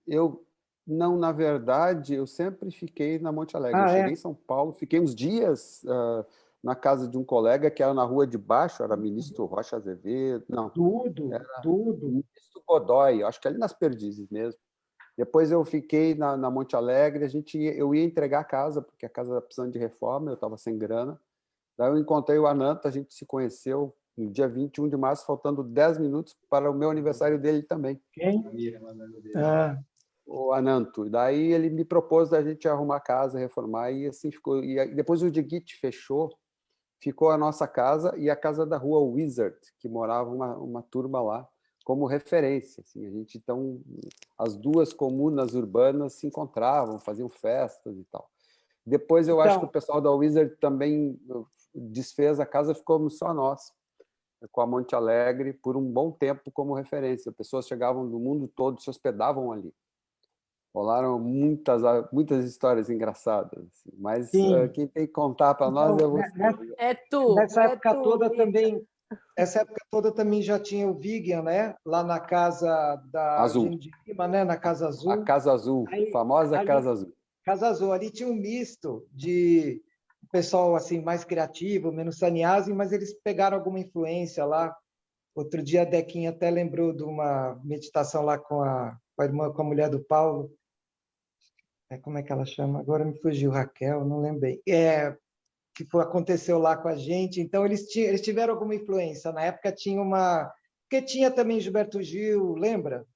Eu não, na verdade, eu sempre fiquei na Monte Alegre. Eu Ah, cheguei é? em São Paulo, fiquei uns dias na casa de um colega que era na rua de baixo, era ministro Rocha Azevedo, não, Tudo. ministro Godoy, acho que ali nas Perdizes mesmo. Depois eu fiquei na Monte Alegre, eu ia entregar a casa, porque a casa estava precisando de reforma, eu estava sem grana. Daí eu encontrei o Ananta, a gente se conheceu no dia 21 de março, faltando 10 minutos para o meu aniversário dele também. Quem? O Ananto. Daí ele me propôs da gente arrumar a casa, reformar, e assim ficou. E depois o Digit fechou, ficou a nossa casa e a casa da rua Wizard, que morava uma turma lá, como referência. Assim, a gente, então, as duas comunas urbanas se encontravam, faziam festas e tal. Depois eu acho que o pessoal da Wizard também desfez a casa, ficou só nós, com a Monte Alegre, por um bom tempo como referência. Pessoas chegavam do mundo todo, se hospedavam ali. Rolaram muitas histórias engraçadas, assim. Mas quem tem que contar para nós é você. Nessa época toda também, essa época toda também já tinha o Vivian, né? Lá na casa da Azul. Gene de Lima, né? Na Casa Azul. A Casa Azul, famosa Casa Azul. Casa Azul, ali tinha um misto de pessoal assim mais criativo, menos Sannyasi, mas eles pegaram alguma influência lá. Outro dia a Dequinha até lembrou de uma meditação lá com a irmã, com a mulher do Paulo. Como é que ela chama? Agora me fugiu, Raquel, não lembrei. Aconteceu lá com a gente. Então, eles tiveram alguma influência. Na época tinha uma... Porque tinha também Gilberto Gil, lembra?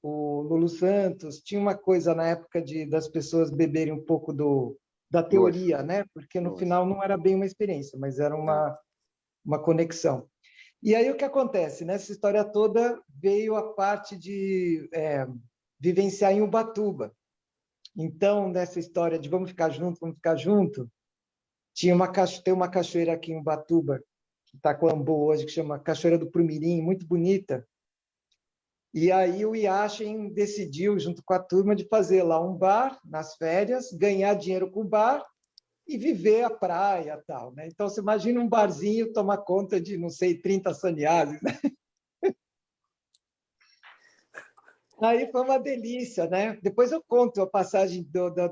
O Lulu Santos. Tinha uma coisa na época das pessoas beberem um pouco da teoria, né? Porque no final não era bem uma experiência, mas era uma conexão. E aí o que acontece? Nessa história toda veio a parte de vivenciar em Ubatuba. Então, nessa história de vamos ficar junto, tem uma cachoeira aqui em Ubatuba, que está com Ambu hoje, que chama Cachoeira do Prumirim, muito bonita. E aí o Yashin decidiu, junto com a turma, de fazer lá um bar nas férias, ganhar dinheiro com o bar e viver a praia e tal, né? Então, você imagina um barzinho tomar conta de, não sei, 30 sannyasis, né? Aí foi uma delícia, né? Depois eu conto a passagem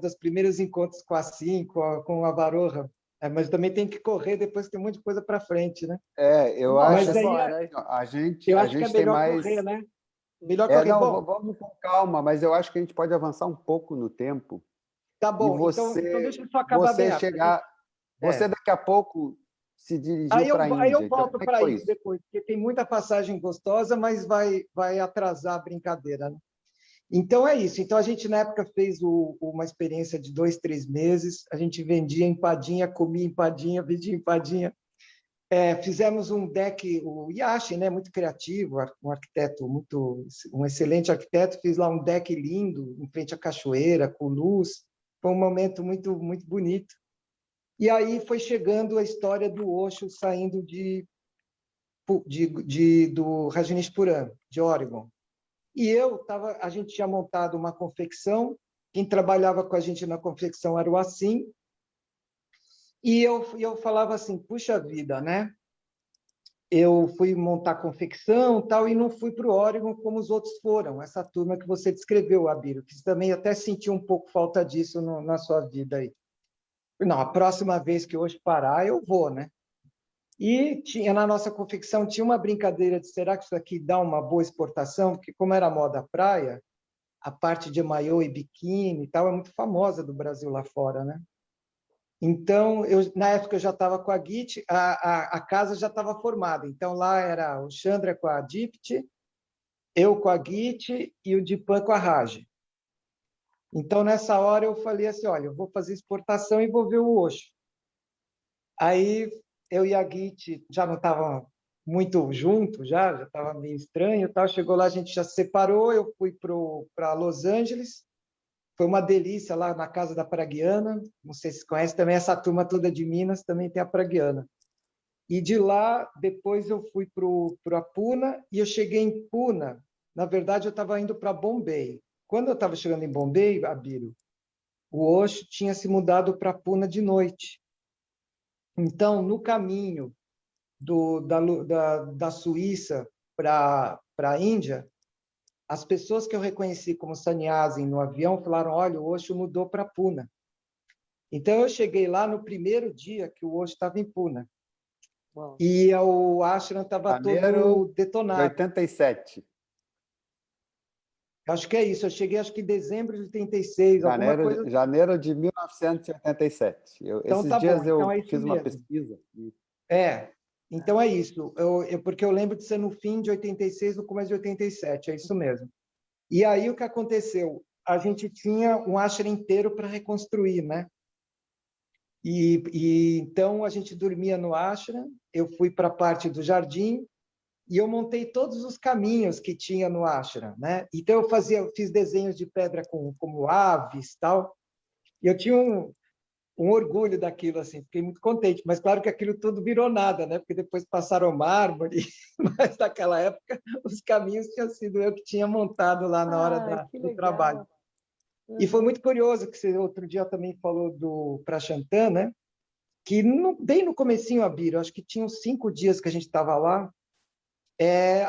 dos primeiros encontros com a Sim, com a Baroja. Mas também tem que correr, depois tem um monte de coisa para frente, né? Eu acho que a gente é tem melhor mais... correr, né? Melhor correr. Não, vamos com calma, mas eu acho que a gente pode avançar um pouco no tempo. Tá bom, então deixa eu só acabar bem chegar... Você daqui a pouco se dirigiu para a Índia. Aí eu volto para isso isso depois, porque tem muita passagem gostosa, mas vai atrasar a brincadeira, né? Então é isso. Então a gente na época fez uma experiência de 2, 3 meses. A gente vendia empadinha, comia empadinha, vendia empadinha. Fizemos um deck, o Yashin, né, muito criativo, um arquiteto um excelente arquiteto, fez lá um deck lindo em frente à cachoeira, com luz. Foi um momento muito muito bonito. E aí foi chegando a história do Osho saindo do Rajneeshpuram, de Oregon. E a gente tinha montado uma confecção, quem trabalhava com a gente na confecção era o Assim, e eu falava assim, puxa vida, né? Eu fui montar confecção tal, e não fui para o Oregon como os outros foram, essa turma que você descreveu, Abílio, que você também até sentiu um pouco falta disso na sua vida aí. Não, a próxima vez que hoje parar, eu vou, né? E na nossa confecção tinha uma brincadeira de será que isso aqui dá uma boa exportação? Porque como era moda praia, a parte de maiô e biquíni e tal é muito famosa do Brasil lá fora, né? Então, na época eu já estava com a Git, a casa já estava formada. Então, lá era o Chandra com a Dipti, eu com a Git e o Dipan com a Raj. Então, nessa hora, eu falei assim, olha, eu vou fazer exportação e vou ver o Osho. Aí, eu e a Git já não estavam muito juntos, já estava meio estranho. Tal. Chegou lá, a gente já se separou, eu fui para Los Angeles. Foi uma delícia lá na casa da Praguiana. Não sei se conhece também, essa turma toda de Minas também tem a Praguiana. E de lá, depois eu fui para Pune, e eu cheguei em Pune. Na verdade, eu estava indo para Bombay. Quando eu estava chegando em Bombay, Abílio, o Osho tinha se mudado para Pune de noite. Então, no caminho da Suíça para a Índia, as pessoas que eu reconheci como sannyasi no avião falaram, olha, o Osho mudou para Pune. Então, eu cheguei lá no primeiro dia que o Osho estava em Pune. Bom. E o ashram estava Janeiro todo de detonado. 87. Acho que é isso. Eu cheguei, acho que em dezembro de 86, alguma coisa. Janeiro de 1987. Então, Esses tá bom. dias Então, eu é isso fiz uma mesmo. pesquisa. É. Então, é isso. Porque eu lembro de ser no fim de 86, no começo de 87. É isso mesmo. E aí, o que aconteceu? A gente tinha um ashram inteiro para reconstruir, né? Então, a gente dormia no ashram. Eu fui para a parte do jardim, e eu montei todos os caminhos que tinha no ashram, né? Então eu fiz desenhos de pedra como aves, tal. E eu tinha um orgulho daquilo, assim, fiquei muito contente. Mas claro que aquilo tudo virou nada, né? Porque depois passaram mármore, mas naquela época os caminhos tinham sido eu que tinha montado lá na hora Que do trabalho. legal. E foi muito curioso que você outro dia também falou do Prashantan, né? Que bem no comecinho, Abir, acho que tinham 5 dias que a gente estava lá.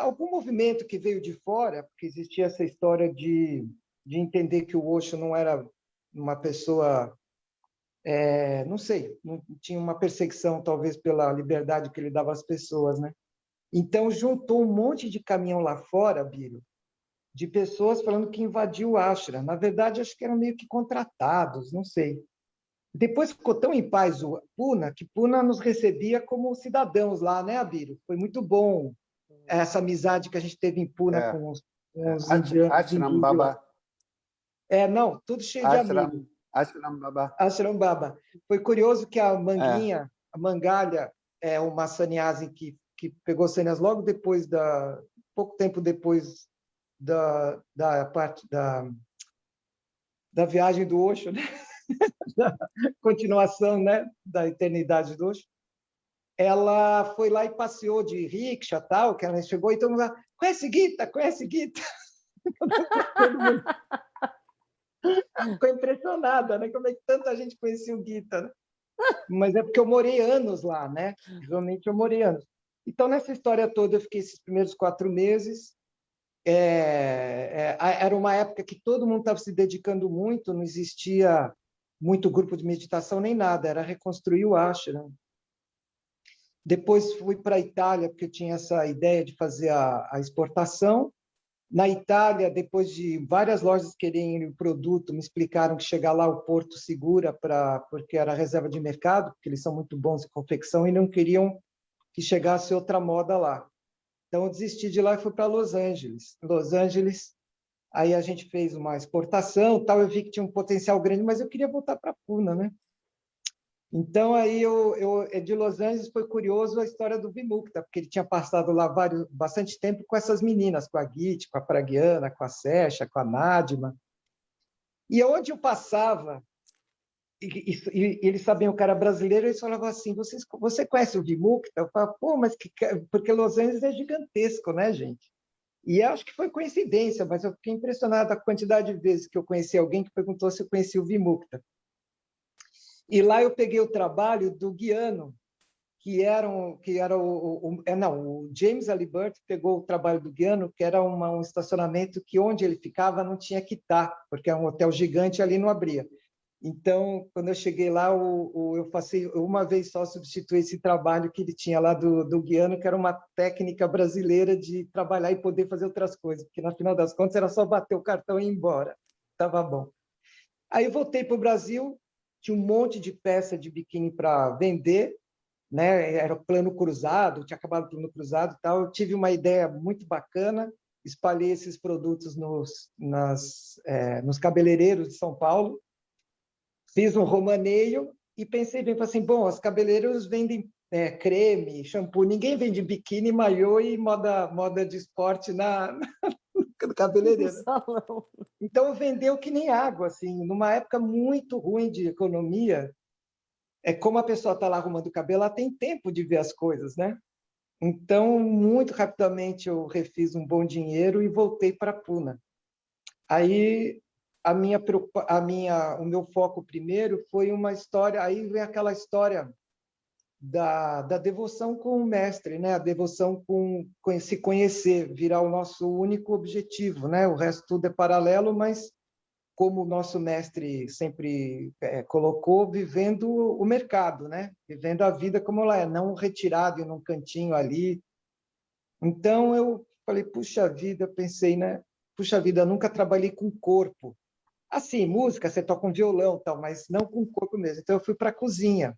Algum movimento que veio de fora, porque existia essa história de entender que o Osho não era uma pessoa, não sei, não tinha uma perseguição talvez pela liberdade que ele dava às pessoas, né? Então juntou um monte de caminhão lá fora, Biro, de pessoas falando que invadiu o ashram. Na verdade, acho que eram meio que contratados, não sei. Depois ficou tão em paz o Puna, que Puna nos recebia como cidadãos lá, né, Abílio? Foi muito bom essa amizade que a gente teve em Puna É, com os indianos, os Ashram hindus de lá. Baba. Não, tudo cheio de amigos. Ashram Baba. Ashram Baba. Foi curioso que a É, Manguinha, a Mangalha, é uma sannyasi que pegou sannyas logo depois pouco tempo depois da parte da viagem do Osho, né? Da continuação, né, da eternidade do Osho. Ela foi lá e passeou de rickshaw, tal, que ela chegou e todo mundo lá, conhece Gita, conhece Gita? Todo mundo ficou impressionada, né? Como é que tanta gente conhecia o Gita, né? Mas é porque eu morei anos lá, né? Realmente eu morei anos. Então, nessa história toda, eu fiquei esses primeiros 4 meses. Era uma época que todo mundo estava se dedicando muito, não existia muito grupo de meditação nem nada, era reconstruir o ashram. Depois fui para a Itália, porque eu tinha essa ideia de fazer a exportação. Na Itália, depois de várias lojas quererem o produto, me explicaram que chegar lá o Porto segura, porque era reserva de mercado, porque eles são muito bons em confecção e não queriam que chegasse outra moda lá. Então, eu desisti de lá e fui para Los Angeles. Los Angeles, aí a gente fez uma exportação, tal. Eu vi que tinha um potencial grande, mas eu queria voltar para Puna, né? Então, aí de Los Angeles foi curioso a história do Vimukta, porque ele tinha passado lá bastante tempo com essas meninas, com a Git, com a Pragyana, com a Sesha, com a Nadima. E onde eu passava, e eles sabiam que era brasileiro, eles falavam assim, você conhece o Vimukta? Eu falava, pô, mas porque Los Angeles é gigantesco, né, gente? E eu acho que foi coincidência, mas eu fiquei impressionado com a quantidade de vezes que eu conheci alguém que perguntou se eu conhecia o Vimukta. E lá eu peguei o trabalho do Guiano, o James Alibert pegou o trabalho do Guiano, que era um estacionamento que onde ele ficava não tinha que estar, porque é um hotel gigante e ali não abria. Então, quando eu cheguei lá, eu passei uma vez só substituir esse trabalho que ele tinha lá do Guiano, que era uma técnica brasileira de trabalhar e poder fazer outras coisas, porque no final das contas era só bater o cartão e ir embora. Estava bom. Aí eu voltei para o Brasil, tinha um monte de peça de biquíni para vender, né? Era o plano cruzado, tinha acabado o plano cruzado e tal. Eu tive uma ideia muito bacana, espalhei esses produtos nos cabeleireiros de São Paulo, fiz um romaneio e pensei bem, assim, bom, os cabeleireiros vendem creme, shampoo, ninguém vende biquíni, maiô e moda de esporte no cabeleireiro. Então, vendeu que nem água, assim, numa época muito ruim de economia. Como a pessoa está lá arrumando o cabelo, ela tem tempo de ver as coisas, né? Então, muito rapidamente, eu refiz um bom dinheiro e voltei para Puna. Aí, o meu foco primeiro foi uma história, aí vem aquela história da devoção com o mestre, né? A devoção com se conhecer, virar o nosso único objetivo, né? O resto tudo é paralelo, mas como o nosso mestre sempre colocou, vivendo o mercado, né? Vivendo a vida como ela é, não retirado em um cantinho ali. Então, eu falei, puxa vida, eu pensei, né? Puxa vida, eu nunca trabalhei com corpo. Assim, música, você toca um violão, tal, mas não com corpo mesmo. Então, eu fui para a cozinha.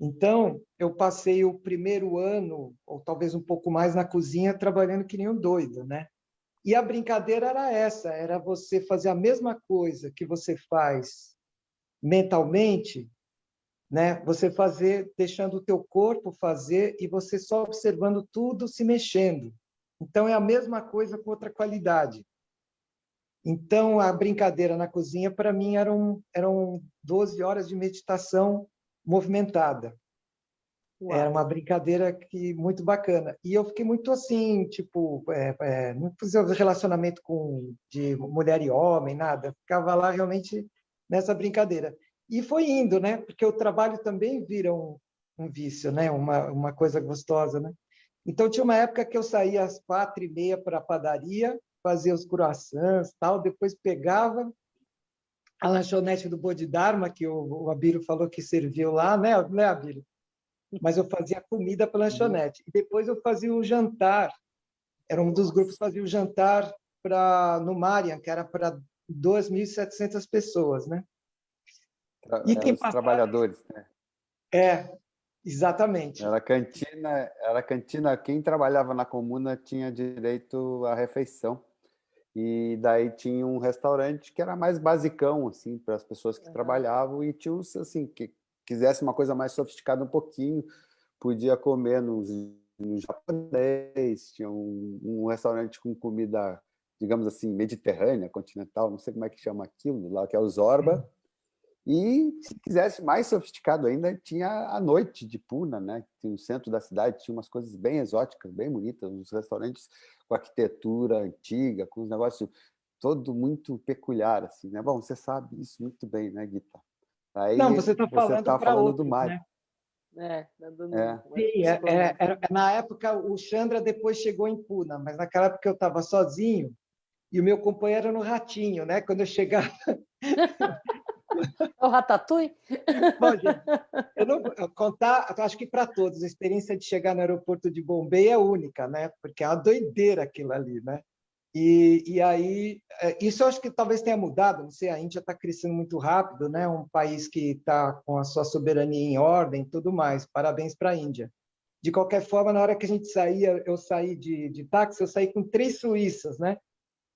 Então, eu passei o primeiro ano, ou talvez um pouco mais, na cozinha, trabalhando que nem um doido, né? E a brincadeira era essa, era você fazer a mesma coisa que você faz mentalmente, né? Você fazer, deixando o teu corpo fazer e você só observando tudo se mexendo. Então, é a mesma coisa com outra qualidade. Então, a brincadeira na cozinha, para mim, eram 12 horas de meditação movimentada. Uau. Era uma brincadeira muito bacana. E eu fiquei muito assim, tipo, não fazia relacionamento de mulher e homem, nada. Ficava lá realmente nessa brincadeira. E foi indo, né? Porque o trabalho também vira um vício, né? Uma coisa gostosa, né? Então, tinha uma época que eu saía às 4h30 para a padaria, fazia os croissants, tal, depois pegava a lanchonete do Bodhidharma, que o Abílio falou que serviu lá, né, Abílio? Mas eu fazia comida para lanchonete. E depois eu fazia o jantar. Era um dos grupos que fazia o jantar no Marian, que era para 2.700 pessoas, né? E Eram quem os passava... trabalhadores, né? Exatamente. Era cantina, quem trabalhava na comuna tinha direito à refeição. E daí tinha um restaurante que era mais basicão, assim, para as pessoas que trabalhavam, e tinha uns, assim, que quisesse uma coisa mais sofisticada um pouquinho, podia comer no japonês, tinha um restaurante com comida, digamos assim, mediterrânea, continental, não sei como é que chama aquilo, lá que é o Zorba. E se quisesse mais sofisticado ainda, tinha a noite de Puna, né? No centro da cidade tinha umas coisas bem exóticas, bem bonitas, uns restaurantes com arquitetura antiga, com uns negócios todo muito peculiar, assim, né? Bom, você sabe isso muito bem, né, Guita? Não, Aí você está você falando está para falando do outros, Mário. né? Tá dando É. Sim, na época o Chandra depois chegou em Puna, mas naquela época eu estava sozinho e o meu companheiro era no Ratinho, né? Quando eu chegava... É o Ratatouille? Bom, gente, eu não vou contar, eu acho que para todos, a experiência de chegar no aeroporto de Bombay é única, né? Porque é uma doideira aquilo ali, né? E aí, isso eu acho que talvez tenha mudado, não sei, a Índia está crescendo muito rápido, né? Um país que está com a sua soberania em ordem e tudo mais. Parabéns para a Índia. De qualquer forma, na hora que a gente saía, eu saí de táxi, eu saí com 3 suíças, né?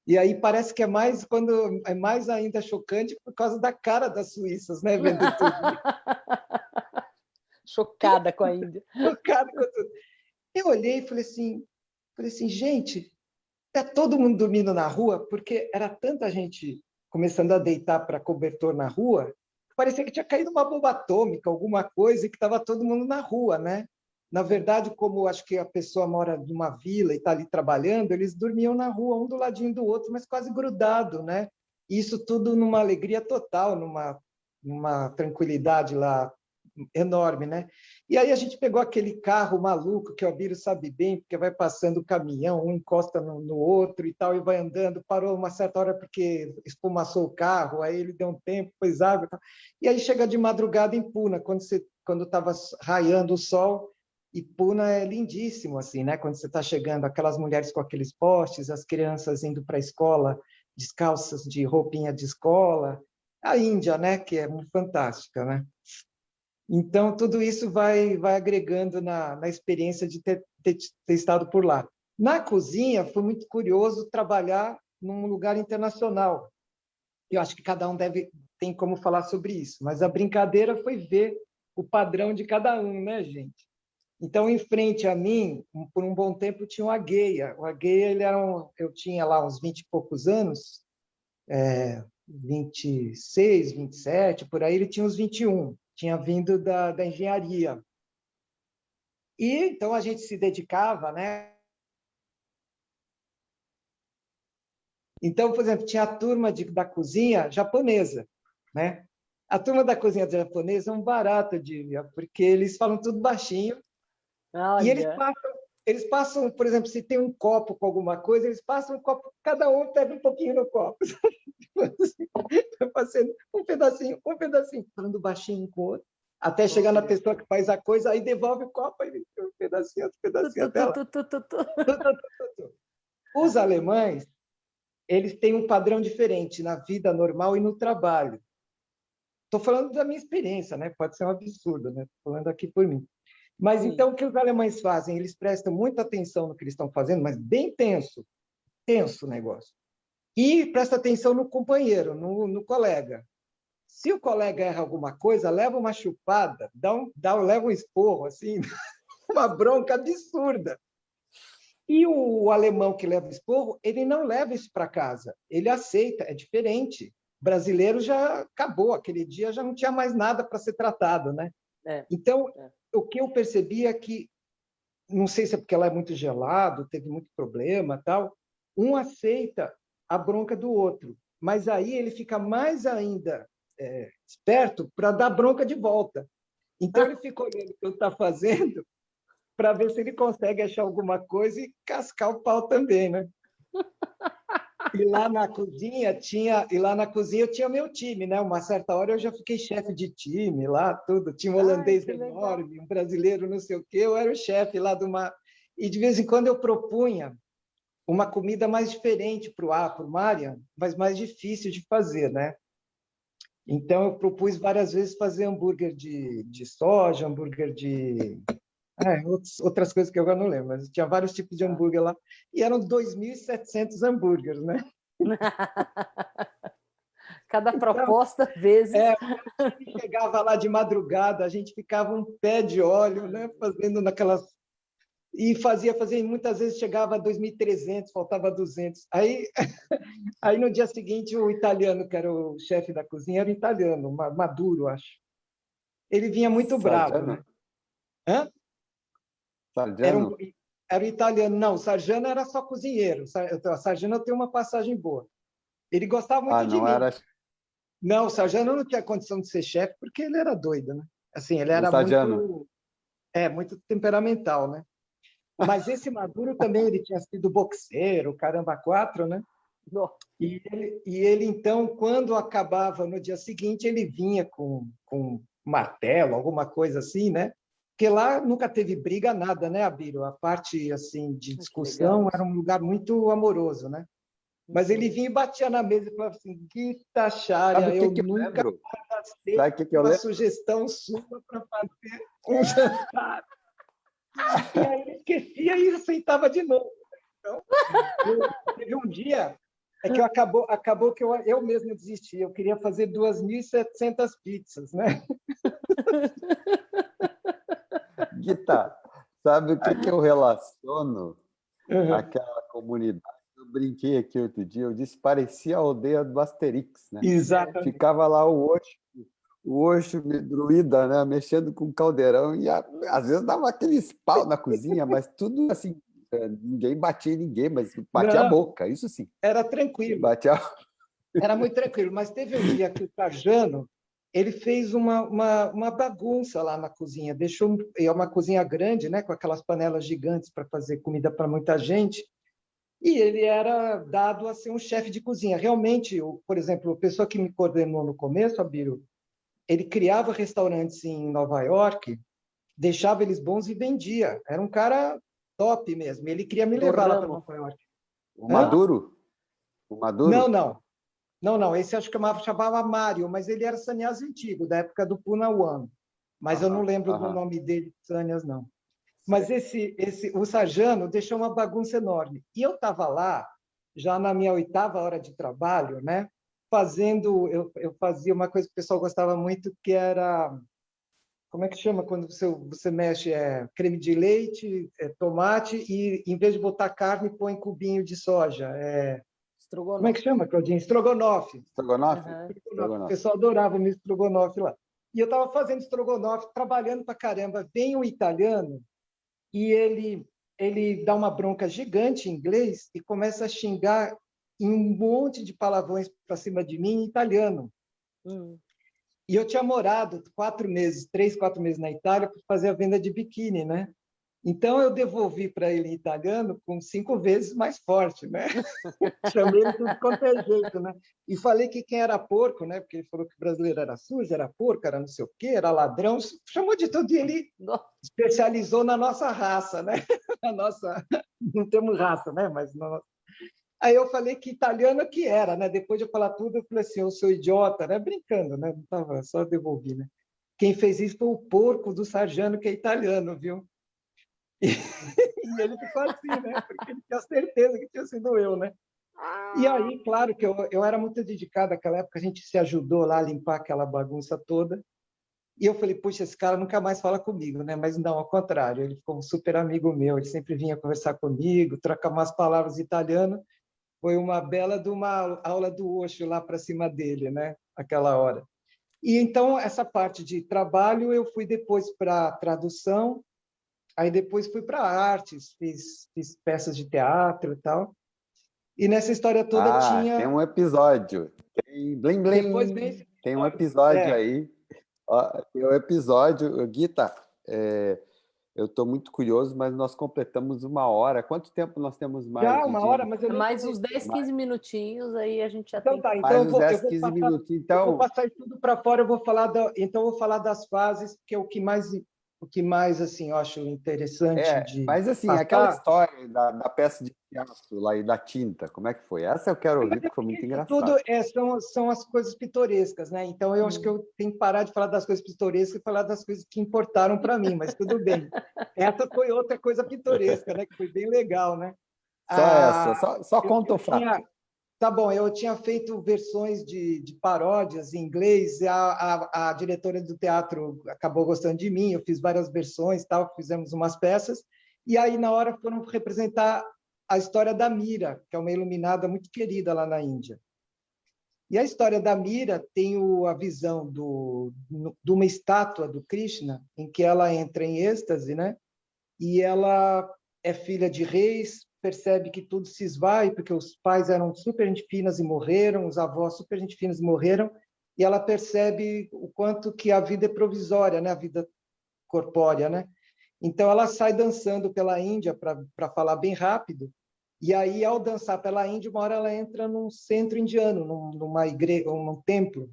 E aí parece que é mais ainda chocante por causa da cara das suíças, né? Vendo tudo. Chocada com a Índia. Chocado com tudo. Eu olhei e falei assim, gente, está todo mundo dormindo na rua, porque era tanta gente começando a deitar para cobertor na rua, que parecia que tinha caído uma bomba atômica, alguma coisa, e que estava todo mundo na rua, né? Na verdade, como acho que a pessoa mora numa vila e está ali trabalhando, eles dormiam na rua, um do ladinho do outro, mas quase grudado, né? E isso tudo numa alegria total, numa tranquilidade lá enorme, né? E aí a gente pegou aquele carro maluco que o Abílio sabe bem, porque vai passando o caminhão, um encosta no outro e tal, e vai andando, parou uma certa hora porque esfumaçou o carro, aí ele deu um tempo, pôs água e tal. E aí chega de madrugada em Puna, quando estava raiando o sol, e Puna é lindíssimo, assim, né? Quando você está chegando, aquelas mulheres com aqueles postes, as crianças indo para a escola descalças de roupinha de escola, a Índia, né? Que é muito fantástica, né? Então, tudo isso vai agregando na experiência de ter estado por lá. Na cozinha, foi muito curioso trabalhar num lugar internacional. Eu acho que cada um tem como falar sobre isso, mas a brincadeira foi ver o padrão de cada um, né, gente? Então, em frente a mim, por um bom tempo, tinha o Agueia. O Agueia, eu tinha lá uns 20 e poucos anos, 26, 27, por aí, ele tinha uns 21. Tinha vindo da engenharia. E então a gente se dedicava, né? Então, por exemplo, tinha a turma da cozinha japonesa, né? A turma da cozinha japonesa é um barato de porque eles falam tudo baixinho e eles Olha. passam Eles passam, por exemplo, se tem um copo com alguma coisa, eles passam um copo, cada um pega um pouquinho no copo. Passando um pedacinho, falando baixinho com o outro, até chegar na pessoa que faz a coisa, aí devolve o copo, aí um pedacinho, outro pedacinho, até lá. Os alemães, eles têm um padrão diferente na vida normal e no trabalho. Estou falando da minha experiência, né? Pode ser um absurdo, né? Estou falando aqui por mim. Mas então o que os alemães fazem? Eles prestam muita atenção no que eles estão fazendo, mas bem tenso o negócio. E presta atenção no companheiro, no colega. Se o colega erra alguma coisa, leva uma chupada, leva um esporro, assim, uma bronca absurda. E o alemão que leva esporro, ele não leva isso para casa, ele aceita, é diferente. O brasileiro já acabou, aquele dia já não tinha mais nada para ser tratado, né? Então, o que eu percebi é que, não sei se é porque ela é muito gelado, teve muito problema, tal, um aceita a bronca do outro, mas aí ele fica mais ainda esperto para dar bronca de volta. Então, ele fica olhando o que eu estou fazendo para ver se ele consegue achar alguma coisa e cascar o pau também, né? E lá na cozinha eu tinha meu time, né? Uma certa hora eu já fiquei chefe de time lá, tudo. Tinha um holandês enorme, um brasileiro, não sei o quê. Eu era o chefe lá de uma... E de vez em quando eu propunha uma comida mais diferente para o Marian, mas mais difícil de fazer, né? Então eu propus várias vezes fazer hambúrguer de soja, hambúrguer de... outras coisas que eu agora não lembro, mas tinha vários tipos de hambúrguer lá. E eram 2.700 hambúrgueres, né? Cada proposta, então, vezes. Chegava lá de madrugada, a gente ficava um pé de óleo, né? Fazendo naquelas... E fazia, e muitas vezes chegava a 2.300, faltava 200. Aí no dia seguinte, o italiano, que era o chefe da cozinha, era italiano, Maduro, acho. Ele vinha muito bravo, né? Hã? Sargiano? Era o italiano. Não, o Sargiano era só cozinheiro. O Sargiano tem uma passagem boa. Ele gostava muito de mim. Não, o Sargiano não tinha condição de ser chefe porque ele era doido, né? Assim, ele era muito temperamental, né? Mas esse Maduro também, ele tinha sido boxeiro, caramba, 4, né? E ele, então, quando acabava no dia seguinte, ele vinha com martelo, alguma coisa assim, né? Porque lá nunca teve briga, nada, né, Abílio? A parte, assim, de discussão era um lugar muito amoroso, né? Mas ele vinha e batia na mesa e falava assim, Guita Chária, eu nunca gastei uma sugestão sua para fazer um jantar. E aí ele esquecia e aceitava de novo. Então, teve um dia que acabou que eu mesmo desisti. Eu queria fazer 2.700 pizzas, né? Guita, sabe o que eu relaciono àquela comunidade? Eu brinquei aqui outro dia, eu disse parecia a aldeia do Asterix, né? Exatamente. Ficava lá o Osho druida, né? Mexendo com o caldeirão e às vezes dava aqueles pau na cozinha, mas tudo assim, ninguém batia em ninguém, mas batia a boca, isso sim. Era tranquilo. Era muito tranquilo, mas teve um dia que o Trajano, ele fez uma bagunça lá na cozinha, deixou uma cozinha grande, né, com aquelas panelas gigantes para fazer comida para muita gente, e ele era dado a ser um chefe de cozinha. Realmente, por exemplo, a pessoa que me coordenou no começo, Abílio, ele criava restaurantes em Nova York, deixava eles bons e vendia. Era um cara top mesmo. Ele queria me levar lá para Nova York. O Maduro? O Maduro? Não. Esse acho que chamava Mário, mas ele era sannyasi antigo, da época do Puna One. Mas eu não lembro do nome dele, sannyas, não. Mas o Sargiano deixou uma bagunça enorme. E eu estava lá, já na minha 8ª hora de trabalho, né? Eu fazia uma coisa que o pessoal gostava muito, que era, como é que chama quando você mexe? Creme de leite, tomate, e em vez de botar carne, põe cubinho de soja. Como é que chama, Claudinho? Estrogonofe. Estrogonofe? O pessoal adorava o estrogonofe lá. E eu estava fazendo estrogonofe, trabalhando para caramba. Vem um italiano e ele dá uma bronca gigante em inglês e começa a xingar em um monte de palavrões para cima de mim em italiano. E eu tinha morado 3, 4 meses na Itália para fazer a venda de biquíni, né? Então, eu devolvi para ele em italiano com 5 vezes mais forte, né? Chamei ele de tudo quanto é jeito, né? E falei que quem era porco, né? Porque ele falou que o brasileiro era sujo, era porco, era não sei o quê, era ladrão, chamou de tudo e ele especializou na nossa raça, né? Na nossa, não temos raça, né? Mas aí eu falei que italiano que era, né? Depois de eu falar tudo, eu falei assim, eu sou idiota, né? Brincando, né? Não tava, só devolvi, né? Quem fez isso foi o porco do Sarjano, que é italiano, viu? E ele ficou assim, né? Porque ele tinha certeza que tinha sido eu, né? E aí, claro que eu era muito dedicado naquela época, a gente se ajudou lá a limpar aquela bagunça toda. E eu falei, puxa, esse cara nunca mais fala comigo, né? Mas não, ao contrário, ele ficou um super amigo meu, ele sempre vinha conversar comigo, trocar umas palavras em italiano. Foi uma bela de uma aula do Osho lá para cima dele, né? Aquela hora. E então, essa parte de trabalho, eu fui depois para tradução, aí depois fui para artes, fiz peças de teatro e tal. E nessa história toda Tem tinha... um episódio. Tem blim Depois vem blim. esse Tem um episódio. episódio aí. Ó, tem um episódio. Guita, eu estou muito curioso, mas nós completamos 1 hora. Quanto tempo nós temos mais Já, de 1 hora, mas eu nem Mais falei. uns 10, 15 minutinhos, aí a gente já Então tem... tá, então mais eu uns vou, 10, 15 minutinhos. eu vou Então, passar isso tudo para fora, então eu vou falar das fases, que é o que mais assim, eu acho interessante de mas assim, aquela passar. história da peça de teatro lá e da tinta, como é que foi? Essa eu quero ouvir, porque foi muito Isso engraçado. tudo são as coisas pitorescas, né? Então eu acho que eu tenho que parar de falar das coisas pitorescas e falar das coisas que importaram para mim, mas tudo bem. Essa foi outra coisa pitoresca, né? Que foi bem legal, né? Só essa, Ah, só conta o fato. tá bom, eu tinha feito versões de paródias em inglês, e a diretora do teatro acabou gostando de mim, eu fiz várias versões, tal, fizemos umas peças, e aí na hora foram representar a história da Mira, que é uma iluminada muito querida lá na Índia. E a história da Mira tem a visão de uma estátua do Krishna, em que ela entra em êxtase, né? E ela é filha de reis, percebe que tudo se esvai, porque os pais eram super gente finas e morreram, os avós super gente finas e morreram, e ela percebe o quanto que a vida é provisória, né? A vida corpórea, né? Então ela sai dançando pela Índia, para falar bem rápido, e aí ao dançar pela Índia, uma hora ela entra num centro indiano, numa igreja, num templo,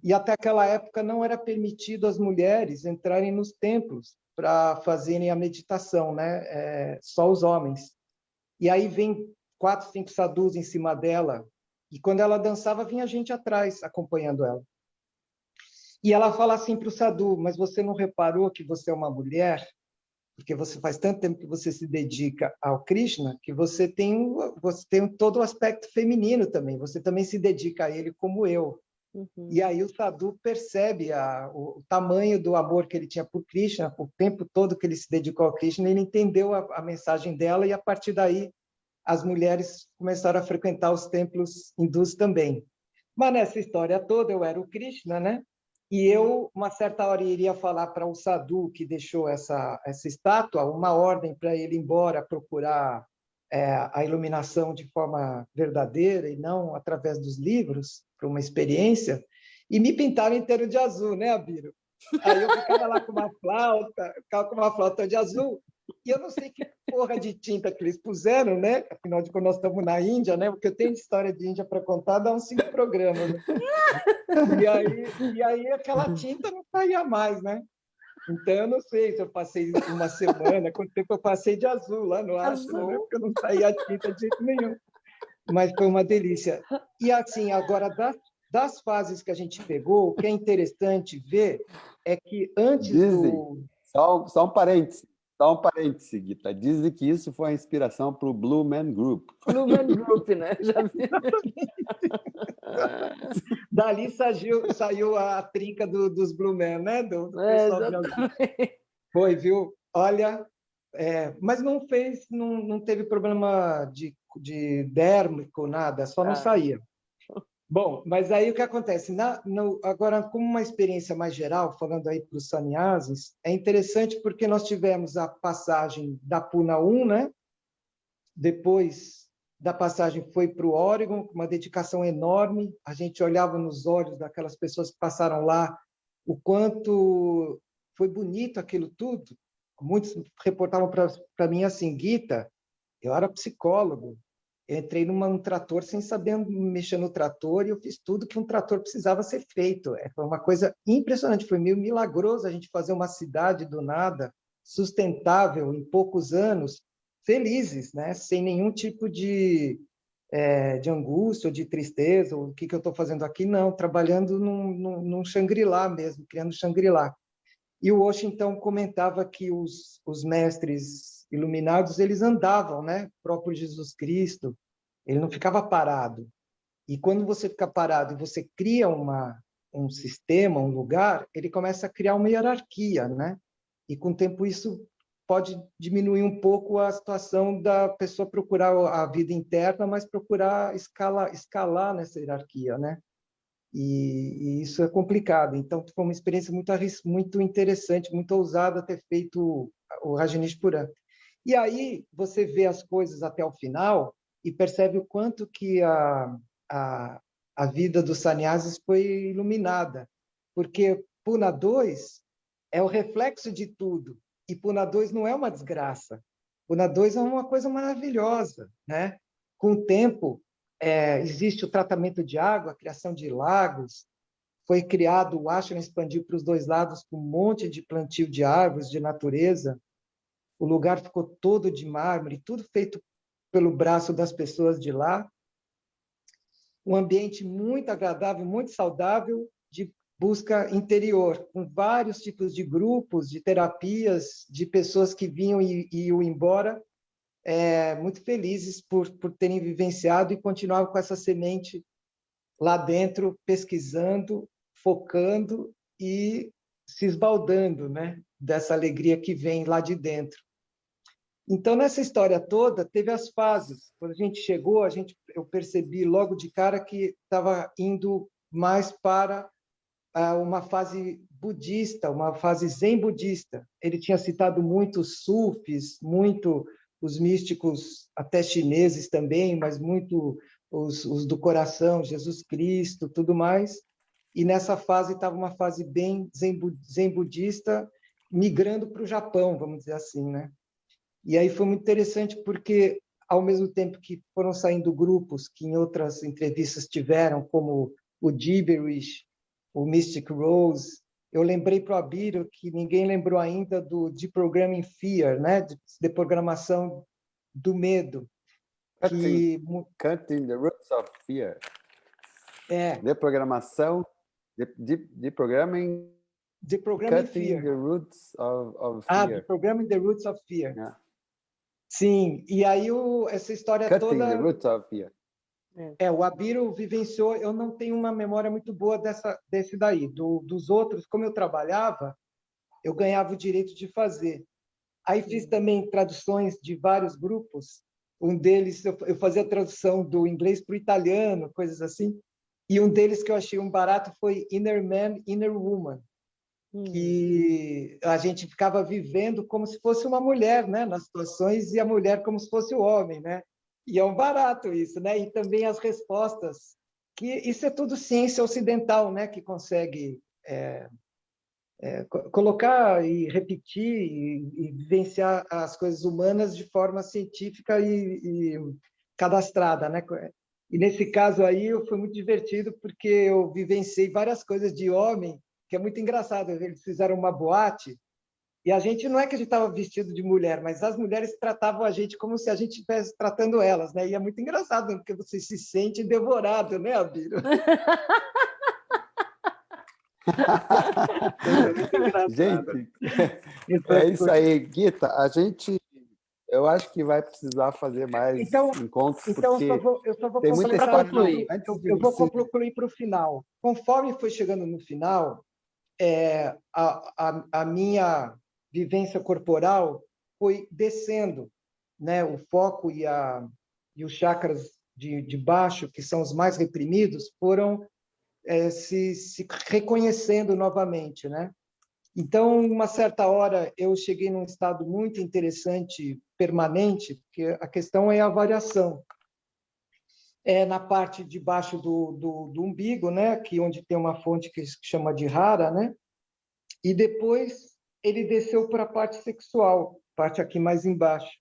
e até aquela época não era permitido às mulheres entrarem nos templos para fazerem a meditação, né? Só os homens. E aí vem 4, 5 sadhus em cima dela, e quando ela dançava, vinha gente atrás, acompanhando ela. E ela fala assim para o sadhu, mas você não reparou que você é uma mulher? Porque você faz tanto tempo que você se dedica ao Krishna, que você tem todo o aspecto feminino também, você também se dedica a ele como eu. Uhum. E aí o sadhu percebe o tamanho do amor que ele tinha por Krishna, o tempo todo que ele se dedicou ao Krishna, ele entendeu a mensagem dela, e a partir daí as mulheres começaram a frequentar os templos hindus também. Mas nessa história toda eu era o Krishna, né? E eu, uma certa hora, iria falar para o sadhu que deixou essa estátua, uma ordem para ele ir embora procurar a iluminação de forma verdadeira e não através dos livros, para uma experiência, e me pintaram inteiro de azul, né, Abílio? Aí eu ficava lá com uma flauta de azul, e eu não sei que porra de tinta que eles puseram, né? Afinal de contas, nós estamos na Índia, né? Porque eu tenho história de Índia para contar, dá uns 5 programas, né? E aí aquela tinta não saía mais, né? Então, eu não sei se eu passei uma semana, quanto tempo eu passei de azul lá no Ashram, né? Porque eu não saía a tinta de jeito nenhum. Mas foi uma delícia. E assim, agora, das fases que a gente pegou, o que é interessante ver é que antes Dizem, só um parêntese, Guita. Dizem que isso foi a inspiração para o Blue Man Group. Blue Man Group, né? Já vi. Dali saiu a trinca dos Blue Man, né? Do pessoal de... Foi, viu? Olha, mas não teve problema de dérmico, nada, só não saía. Bom, mas aí o que acontece? Agora, como uma experiência mais geral, falando aí para os sannyasis, é interessante porque nós tivemos a passagem da Puna 1, né? Depois da passagem foi para o Oregon, com uma dedicação enorme. A gente olhava nos olhos daquelas pessoas que passaram lá, o quanto foi bonito aquilo tudo, muitos reportavam para mim assim, Guita, eu era psicólogo, eu entrei num trator sem saber mexer no trator e eu fiz tudo que um trator precisava ser feito. Foi uma coisa impressionante, foi meio milagroso a gente fazer uma cidade do nada, sustentável, em poucos anos, felizes, né? Sem nenhum tipo de angústia ou de tristeza, ou o que eu estou fazendo aqui, não, trabalhando num Shangri-La mesmo, criando Shangri-La. E o Osho, então, comentava que os mestres iluminados, eles andavam, né? O próprio Jesus Cristo, ele não ficava parado. E quando você fica parado e você cria um sistema, um lugar, ele começa a criar uma hierarquia, né? E com o tempo isso pode diminuir um pouco a situação da pessoa procurar a vida interna, mas procurar escalar nessa hierarquia, né? E isso é complicado. Então, foi uma experiência muito interessante, muito ousada ter feito o Rajneesh Puran. E aí você vê as coisas até o final e percebe o quanto que a, a vida dos sannyasis foi iluminada, porque Puna 2 é o reflexo de tudo, e Puna 2 não é uma desgraça. Puna 2 é uma coisa maravilhosa, né? Com o tempo, existe o tratamento de água, a criação de lagos, foi criado, o ashram expandiu para os dois lados com um monte de plantio de árvores, de natureza, o lugar ficou todo de mármore, tudo feito pelo braço das pessoas de lá, um ambiente muito agradável, muito saudável, de busca interior, com vários tipos de grupos, de terapias, de pessoas que vinham e iam embora, muito felizes por terem vivenciado e continuavam com essa semente lá dentro, pesquisando, focando e se esbaldando, né, dessa alegria que vem lá de dentro. Então, nessa história toda, teve as fases. Quando a gente chegou, eu percebi logo de cara que estava indo mais para uma fase budista, uma fase zen budista. Ele tinha citado muito os sufis, muito os místicos, até chineses também, mas muito os do coração, Jesus Cristo, tudo mais. E nessa fase estava uma fase bem zen budista, migrando para o Japão, vamos dizer assim, né? E aí foi muito interessante porque, ao mesmo tempo que foram saindo grupos que em outras entrevistas tiveram, como o Gibberish, o Mystic Rose, eu lembrei para o Abílio que ninguém lembrou ainda do Deprogramming Fear, né? De programação do medo. Cutting the Roots of Fear. Deprogramming Cutting Fear. the Roots of Fear. Deprogramming the Roots of Fear. Yeah. Sim, e aí essa história Cutting toda... the Roots of Fear. O Abílio vivenciou, eu não tenho uma memória muito boa desse daí. Dos outros, como eu trabalhava, eu ganhava o direito de fazer. Aí fiz também traduções de vários grupos. Um deles, eu fazia a tradução do inglês para o italiano, coisas assim. E um deles que eu achei um barato foi Inner Man, Inner Woman, que a gente ficava vivendo como se fosse uma mulher, né, nas situações, e a mulher como se fosse o homem, né? E é um barato isso, né? E também as respostas, que isso é tudo ciência ocidental, né? Que consegue colocar e repetir e vivenciar as coisas humanas de forma científica e cadastrada, né? E nesse caso aí foi muito divertido porque eu vivenciei várias coisas de homem, que é muito engraçado. Eles fizeram uma boate e a gente não é que a gente estava vestido de mulher, mas as mulheres tratavam a gente como se a gente estivesse tratando elas, né? E é muito engraçado, porque você se sente devorado, né, Abílio? Gente, é isso aí, Guita. Eu acho que vai precisar fazer mais encontros, porque eu só vou tem muita história. Eu vou concluir para o final. Conforme foi chegando no final, a minha vivência corporal foi descendo, né? O foco e os chakras de baixo, que são os mais reprimidos, foram se reconhecendo novamente, né? Então, uma certa hora, eu cheguei num estado muito interessante, permanente, porque a questão é a variação. Na parte de baixo do umbigo, né? Que onde tem uma fonte que se chama de Hara, né? E depois ele desceu para a parte sexual, parte aqui mais embaixo.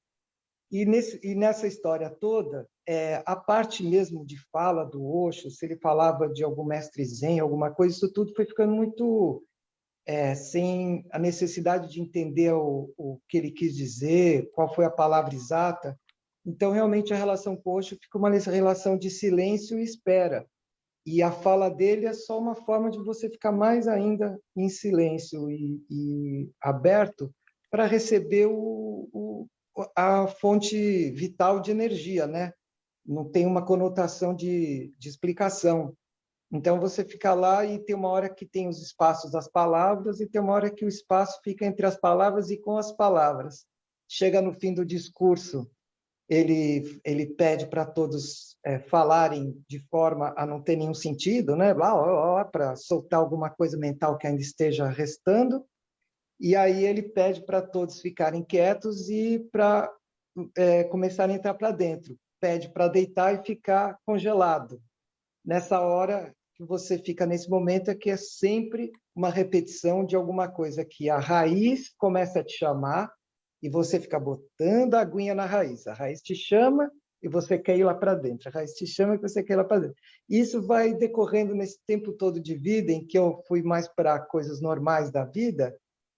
E nessa história toda, a parte mesmo de fala do Osho, se ele falava de algum mestre zen, alguma coisa, isso tudo foi ficando muito sem a necessidade de entender o que ele quis dizer, qual foi a palavra exata. Então, realmente, a relação com o Osho fica uma relação de silêncio e espera. E a fala dele é só uma forma de você ficar mais ainda em silêncio e aberto para receber a fonte vital de energia, né? Não tem uma conotação de explicação. Então, você fica lá e tem uma hora que tem os espaços das palavras e tem uma hora que o espaço fica entre as palavras e com as palavras. Chega no fim do discurso, ele pede para todos falarem de forma a não ter nenhum sentido, né? Para soltar alguma coisa mental que ainda esteja restando. E aí ele pede para todos ficarem quietos e para começarem a entrar para dentro. Pede para deitar e ficar congelado. Nessa hora que você fica nesse momento é que é sempre uma repetição de alguma coisa que a raiz começa a te chamar e você fica botando a aguinha na raiz. A raiz te chama e você quer ir lá para dentro. A raiz te chama e você quer ir lá para dentro. Isso vai decorrendo nesse tempo todo de vida em que eu fui mais para coisas normais da vida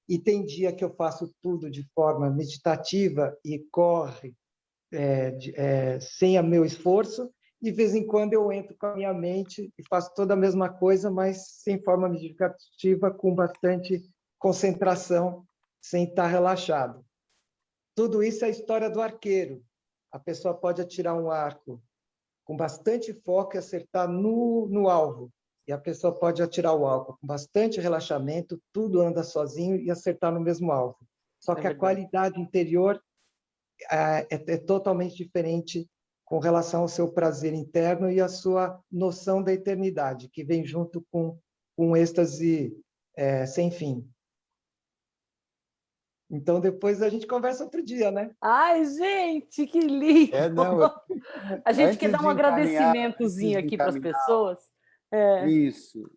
e tem dia que eu faço tudo de forma meditativa e corre sem o meu esforço, e de vez em quando eu entro com a minha mente e faço toda a mesma coisa, mas sem forma meditativa, com bastante concentração, sem estar relaxado. Tudo isso é a história do arqueiro. A pessoa pode atirar um arco com bastante foco e acertar no alvo. E a pessoa pode atirar o alvo com bastante relaxamento, tudo anda sozinho e acertar no mesmo alvo. Só que a qualidade interior é totalmente diferente com relação ao seu prazer interno e a sua noção da eternidade, que vem junto com um êxtase sem fim. Então, depois a gente conversa outro dia, né? Ai, gente, que lindo! A gente quer dar um agradecimentozinho aqui para as pessoas. Isso.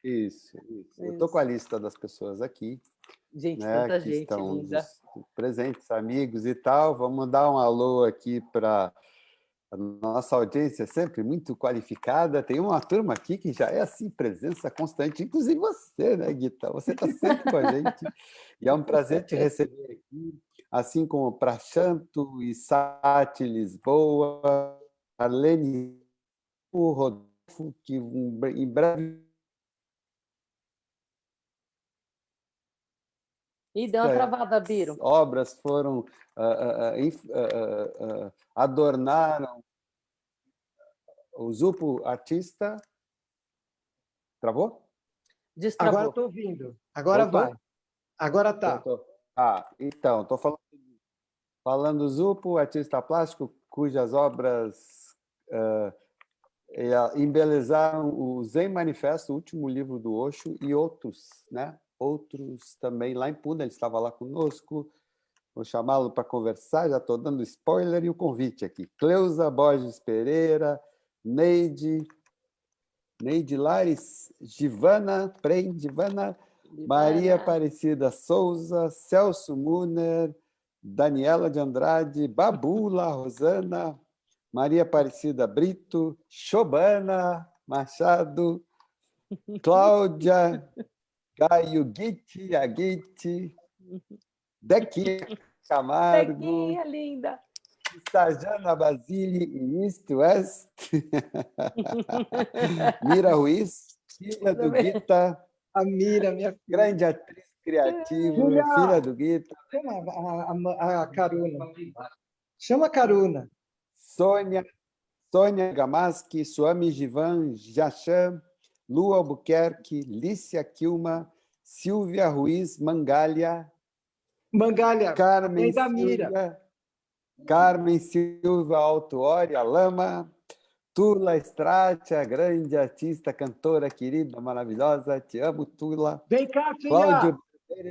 Eu estou com a lista das pessoas aqui. Gente, né, tanta que gente estão linda. Presentes, amigos e tal. Vamos dar um alô aqui para a nossa audiência, sempre muito qualificada. Tem uma turma aqui que já é assim, presença constante, inclusive você, né, Guita? Você está sempre com a gente. E é um prazer te receber aqui, assim como Prachanto, Isati, Lisboa, Arlene, o Rodolfo, que em breve... E deu uma travada, Biro. Obras foram adornaram o Zupo artista. Travou? Destravou. Agora estou ouvindo. Agora Voltou? vai. Agora está. Então, estou falando Zupo, artista plástico, cujas obras embelezaram o Zen Manifesto, o último livro do Osho, e outros, né? Outros também lá em Puna, ele estava lá conosco. Vou chamá-lo para conversar, já estou dando spoiler e o convite aqui. Cleusa Borges Pereira, Neide Lares, Givana, Maria Aparecida Souza, Celso Muner, Daniela de Andrade, Babula, Rosana, Maria Aparecida Brito, Shobana Machado, Cláudia Gaio Guiti, Aguiti, Dequinha Camargo, Dequinha linda, Sajana Basile e East West, Mira Ruiz, filha do Guita, A Mira, minha filha. Grande atriz criativa, Julia, filha do Guita. Chama a Caruna. Chama a Caruna. Sônia Gamaski, Swami Jivan Jachan, Lu Albuquerque, Lícia Kilma, Silvia Ruiz Mangalha, Carmen Silva, Carmen Silva Altuori, a Lama, Tula Strati, a grande artista, cantora querida, maravilhosa, te amo, Tula. Vem cá, filha! Cláudio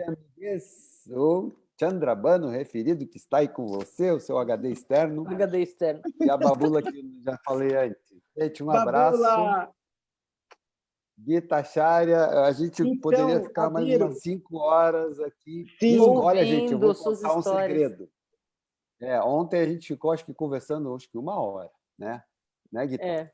Amigues, o Chandrabano, referido, que está aí com você, o seu HD externo. HD externo. E a Babula, que eu já falei antes. Gente, um abraço. Gita Acharya, a gente poderia Então, ficar mais Abiro, umas 5 horas aqui. sim, Isso, olha, gente, eu Ouvindo vou suas contar um histórias. segredo. Ontem a gente ficou, acho que, conversando, acho que 1 hora, né? Né, Gita?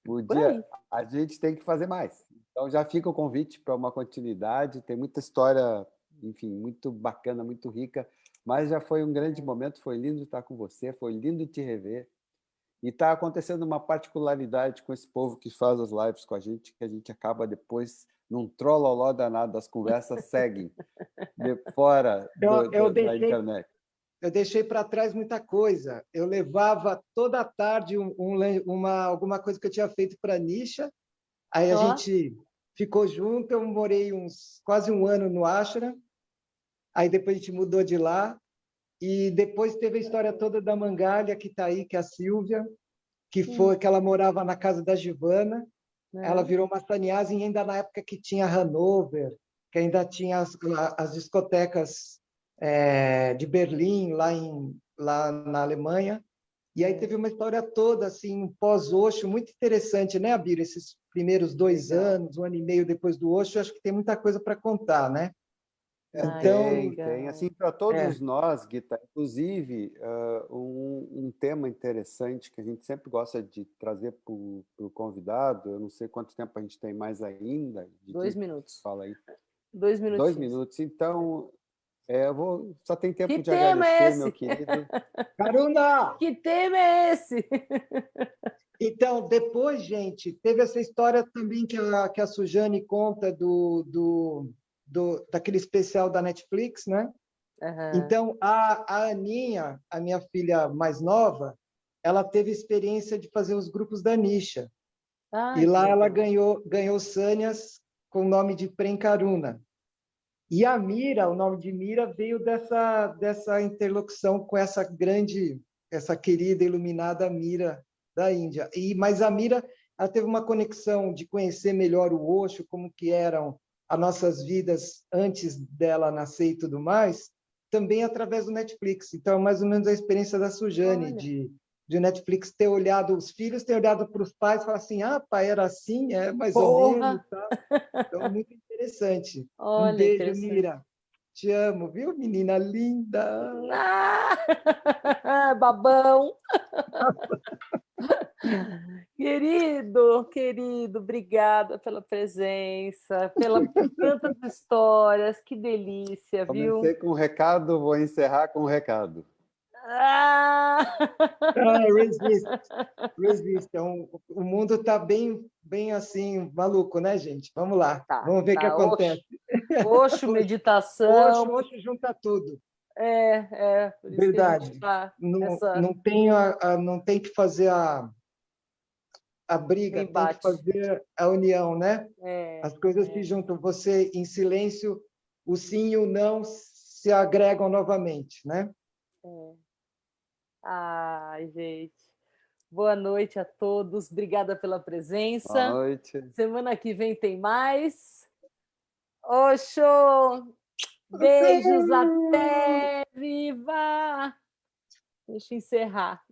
Por aí. A gente tem que fazer mais. Então, já fica o convite para uma continuidade. Tem muita história, enfim, muito bacana, muito rica. Mas já foi um grande momento. Foi lindo estar com você. Foi lindo te rever. E está acontecendo uma particularidade com esse povo que faz as lives com a gente, que a gente acaba depois num trololó danado. As conversas seguem fora eu da deixei internet. eu deixei para trás muita coisa. Eu levava toda tarde alguma coisa que eu tinha feito para a Nisha. Aí a Ó, gente ficou junto. Eu morei quase um ano no Ashram. Aí depois a gente mudou de lá. E depois teve a história toda da Mangalha, que está aí, que é a Silvia, que ela morava na casa da Givana. Ela né? virou uma sannyasi ainda na época que tinha Hanover, que ainda tinha as discotecas de Berlim, lá na Alemanha. E aí teve uma história toda, assim, um pós-Osho, muito interessante, né, Abir? Esses primeiros 2 anos, 1 ano e meio depois do Osho, acho que tem muita coisa para contar, né? Ai, que Então, Tem. legal. Assim, para é, todos nós, Guita, inclusive, um tema interessante que a gente sempre gosta de trazer para o convidado, eu não sei quanto tempo a gente tem mais ainda, 2 Didi, minutos. fala aí. 2 2 minutinhos. minutos. Então, só tem Que tempo de tema é agradecer, meu esse? querido. Karuna! Que tema é esse? Então, depois, gente, teve essa história também que a Sujane conta daquele especial da Netflix, né? Aham. Então, a Aninha, a minha filha mais nova, ela teve experiência de fazer os grupos da Nisha. E Ai, que lá ela legal. ganhou Sânias com o nome de Prenkaruna. E a Mira, o nome de Mira, veio dessa interlocução com essa querida, iluminada Mira da Índia. Mas a Mira, ela teve uma conexão de conhecer melhor o Osho, como que eram as nossas vidas antes dela nascer e tudo mais, também através do Netflix. Então, é mais ou menos a experiência da Sujane, Olha, de o Netflix ter olhado, os filhos ter olhado para os pais e falar assim, pai, era assim, é mais ou menos, porra! tá? Então, muito interessante. Um Olha, beijo, interessante. Mira. Te amo, viu, menina linda? Ah! Babão! Querido, obrigada pela presença, por tantas histórias, que delícia, viu? Comecei com um recado, vou encerrar com um recado. Ah! Resist, resist. O mundo está bem, bem assim, maluco, né, gente? Vamos lá, Tá, vamos ver o que tá. acontece. Oxo, Oxo, meditação. oxo, junta tudo. Por isso que a gente Verdade. está Não, nessa não tem que fazer a no briga, tem que embate. fazer a união, né? É, As coisas se é, juntam. Você, em silêncio, o sim e o não se agregam novamente, né? é. Ai, gente. Boa noite a todos. Obrigada pela Boa presença. noite. Semana que vem tem mais. Oxô! Beijos, até! Viva! Deixa eu encerrar.